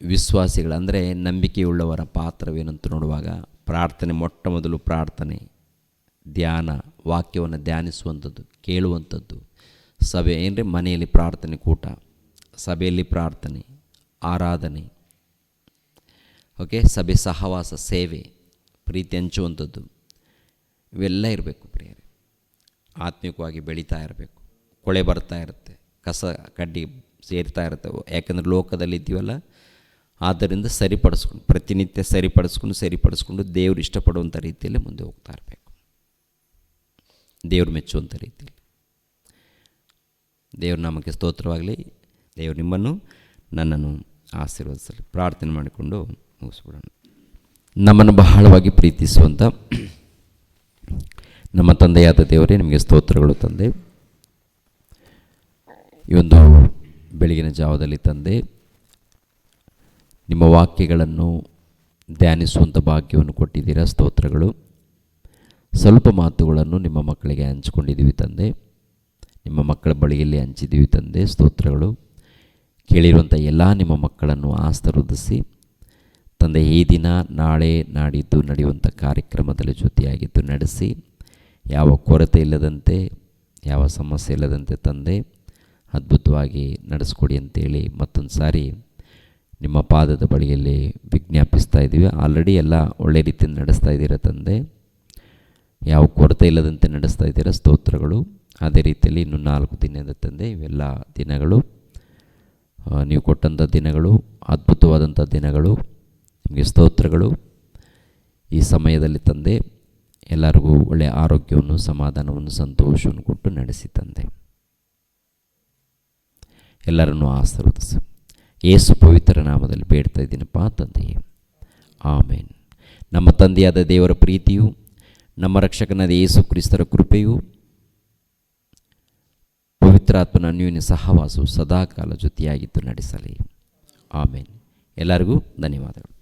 ವಿಶ್ವಾಸಿಗಳು ಅಂದರೆ ನಂಬಿಕೆಯುಳ್ಳವರ ಪಾತ್ರವೇನಂತ ನೋಡುವಾಗ ಪ್ರಾರ್ಥನೆ, ಮೊಟ್ಟ ಮೊದಲು ಪ್ರಾರ್ಥನೆ, ಧ್ಯಾನ, ವಾಕ್ಯವನ್ನು ಧ್ಯಾನಿಸುವಂಥದ್ದು, ಕೇಳುವಂಥದ್ದು. ಸಭೆ ಏನಂದರೆ ಮನೆಯಲ್ಲಿ ಪ್ರಾರ್ಥನೆ, ಕೂಟ, ಸಭೆಯಲ್ಲಿ ಪ್ರಾರ್ಥನೆ, ಆರಾಧನೆ. ಓಕೆ, ಸಭೆ ಸಹವಾಸ, ಸೇವೆ, ಪ್ರೀತಿ ಹಂಚುವಂಥದ್ದು, ಇವೆಲ್ಲ ಇರಬೇಕು ಪ್ರಿಯರೇ. ಆತ್ಮಿಕವಾಗಿ ಬೆಳೀತಾ ಇರಬೇಕು. ಕೊಳೆ ಬರ್ತಾ ಇರುತ್ತೆ, ಕಸ ಕಡ್ಡಿ ಸೇರ್ತಾ ಇರ್ತವೆ. ಯಾಕಂದರೆ ಲೋಕದಲ್ಲಿ ಇದ್ದೀವಲ್ಲ, ಆದ್ದರಿಂದ ಪ್ರತಿನಿತ್ಯ ಸರಿಪಡಿಸ್ಕೊಂಡು ದೇವರು ಇಷ್ಟಪಡುವಂಥ ರೀತಿಯಲ್ಲಿ ಮುಂದೆ ಹೋಗ್ತಾ ಇರಬೇಕು, ದೇವರು ಮೆಚ್ಚುವಂಥ ರೀತಿಯಲ್ಲಿ. ದೇವ್ರ ನಾಮಕ್ಕೆ ಸ್ತೋತ್ರವಾಗಲಿ. ದೇವರು ನಿಮ್ಮನ್ನು ನನ್ನನ್ನು ಆಶೀರ್ವದಿಸಲಿ. ಪ್ರಾರ್ಥನೆ ಮಾಡಿಕೊಂಡು ಮುಗಿಸ್ಬಿಡೋಣ. ನಮ್ಮನ್ನು ಬಹಳವಾಗಿ ಪ್ರೀತಿಸುವಂಥ ನಮ್ಮ ತಂದೆಯಾದ ದೇವರೇ, ನಿಮಗೆ ಸ್ತೋತ್ರಗಳು ತಂದೆ. ಈ ಒಂದು ಬೆಳಗಿನ ಜಾವದಲ್ಲಿ ತಂದೆ, ನಿಮ್ಮ ವಾಕ್ಯಗಳನ್ನು ಧ್ಯಾನಿಸುವಂಥ ಭಾಗ್ಯವನ್ನು ಕೊಟ್ಟಿದ್ದೀರಾ, ಸ್ತೋತ್ರಗಳು. ಸ್ವಲ್ಪ ಮಾತುಗಳನ್ನು ನಿಮ್ಮ ಮಕ್ಕಳಿಗೆ ಹಂಚಿಕೊಂಡಿದ್ದೀವಿ ತಂದೆ, ನಿಮ್ಮ ಮಕ್ಕಳ ಬಳಿಯಲ್ಲಿ ಹಂಚಿದ್ದೀವಿ ತಂದೆ, ಸ್ತೋತ್ರಗಳು. ಕೇಳಿರುವಂಥ ಎಲ್ಲ ನಿಮ್ಮ ಮಕ್ಕಳನ್ನು ಆಶೀರ್ವದಿಸಿ ತಂದೆ, ಈ ದಿನ ನಾಳೆ ನಾಡಿದ್ದು ನಡೆಯುವಂಥ ಕಾರ್ಯಕ್ರಮದಲ್ಲಿ ಜೊತೆಯಾಗಿದ್ದು ನಡೆಸಿ, ಯಾವ ಕೊರತೆ ಇಲ್ಲದಂತೆ, ಯಾವ ಸಮಸ್ಯೆ ಇಲ್ಲದಂತೆ ತಂದೆ ಅದ್ಭುತವಾಗಿ ನಡೆಸ್ಕೊಡಿ ಅಂತೇಳಿ ಮತ್ತೊಂದು ಸಾರಿ ನಿಮ್ಮ ಪಾದದ ಬಳಿಯಲ್ಲಿ ವಿಜ್ಞಾಪಿಸ್ತಾ ಇದ್ದೀವಿ. ಆಲ್ರೆಡಿ ಎಲ್ಲ ಒಳ್ಳೆ ರೀತಿಯಲ್ಲಿ ನಡೆಸ್ತಾ ಇದ್ದೀರ ತಂದೆ, ಯಾವ ಕೊರತೆ ಇಲ್ಲದಂತೆ ನಡೆಸ್ತಾ ಇದ್ದೀರ, ಸ್ತೋತ್ರಗಳು. ಅದೇ ರೀತಿಯಲ್ಲಿ ಇನ್ನು 4 ದಿನದ ತಂದೆ, ಇವೆಲ್ಲ ದಿನಗಳು ನೀವು ಕೊಟ್ಟಂಥ ದಿನಗಳು, ಅದ್ಭುತವಾದಂಥ ದಿನಗಳು. ನಿಮಗೆ ಸ್ತೋತ್ರಗಳು. ಈ ಸಮಯದಲ್ಲಿ ತಂದೆ ಎಲ್ಲರಿಗೂ ಒಳ್ಳೆಯ ಆರೋಗ್ಯವನ್ನು, ಸಮಾಧಾನವನ್ನು, ಸಂತೋಷವನ್ನು ಕೊಟ್ಟು ನಡೆಸಿ ತಂದೆ. ಎಲ್ಲರನ್ನೂ ಆಶೀರ್ವದಿಸಿ ಯೇಸು ಪವಿತ್ರ ನಾಮದಲ್ಲಿ ಬೇಡ್ತಾ ಇದ್ದೀನಪ್ಪ ತಂದೆಯೇ, ಆಮೇನ್. ನಮ್ಮ ತಂದೆಯಾದ ದೇವರ ಪ್ರೀತಿಯು, ನಮ್ಮ ರಕ್ಷಕನಾದ ಯೇಸು ಕ್ರಿಸ್ತರ ಕೃಪೆಯು, ಪವಿತ್ರ ಪವಿತ್ರಾತ್ಮನ ಅನ್ಯೋನ್ಯ ಸಹವಾಸವು ಸದಾಕಾಲ ಜೊತೆಯಾಗಿದ್ದು ನಡೆಸಲಿ. ಆಮೇನ್. ಎಲ್ಲರಿಗೂ ಧನ್ಯವಾದಗಳು.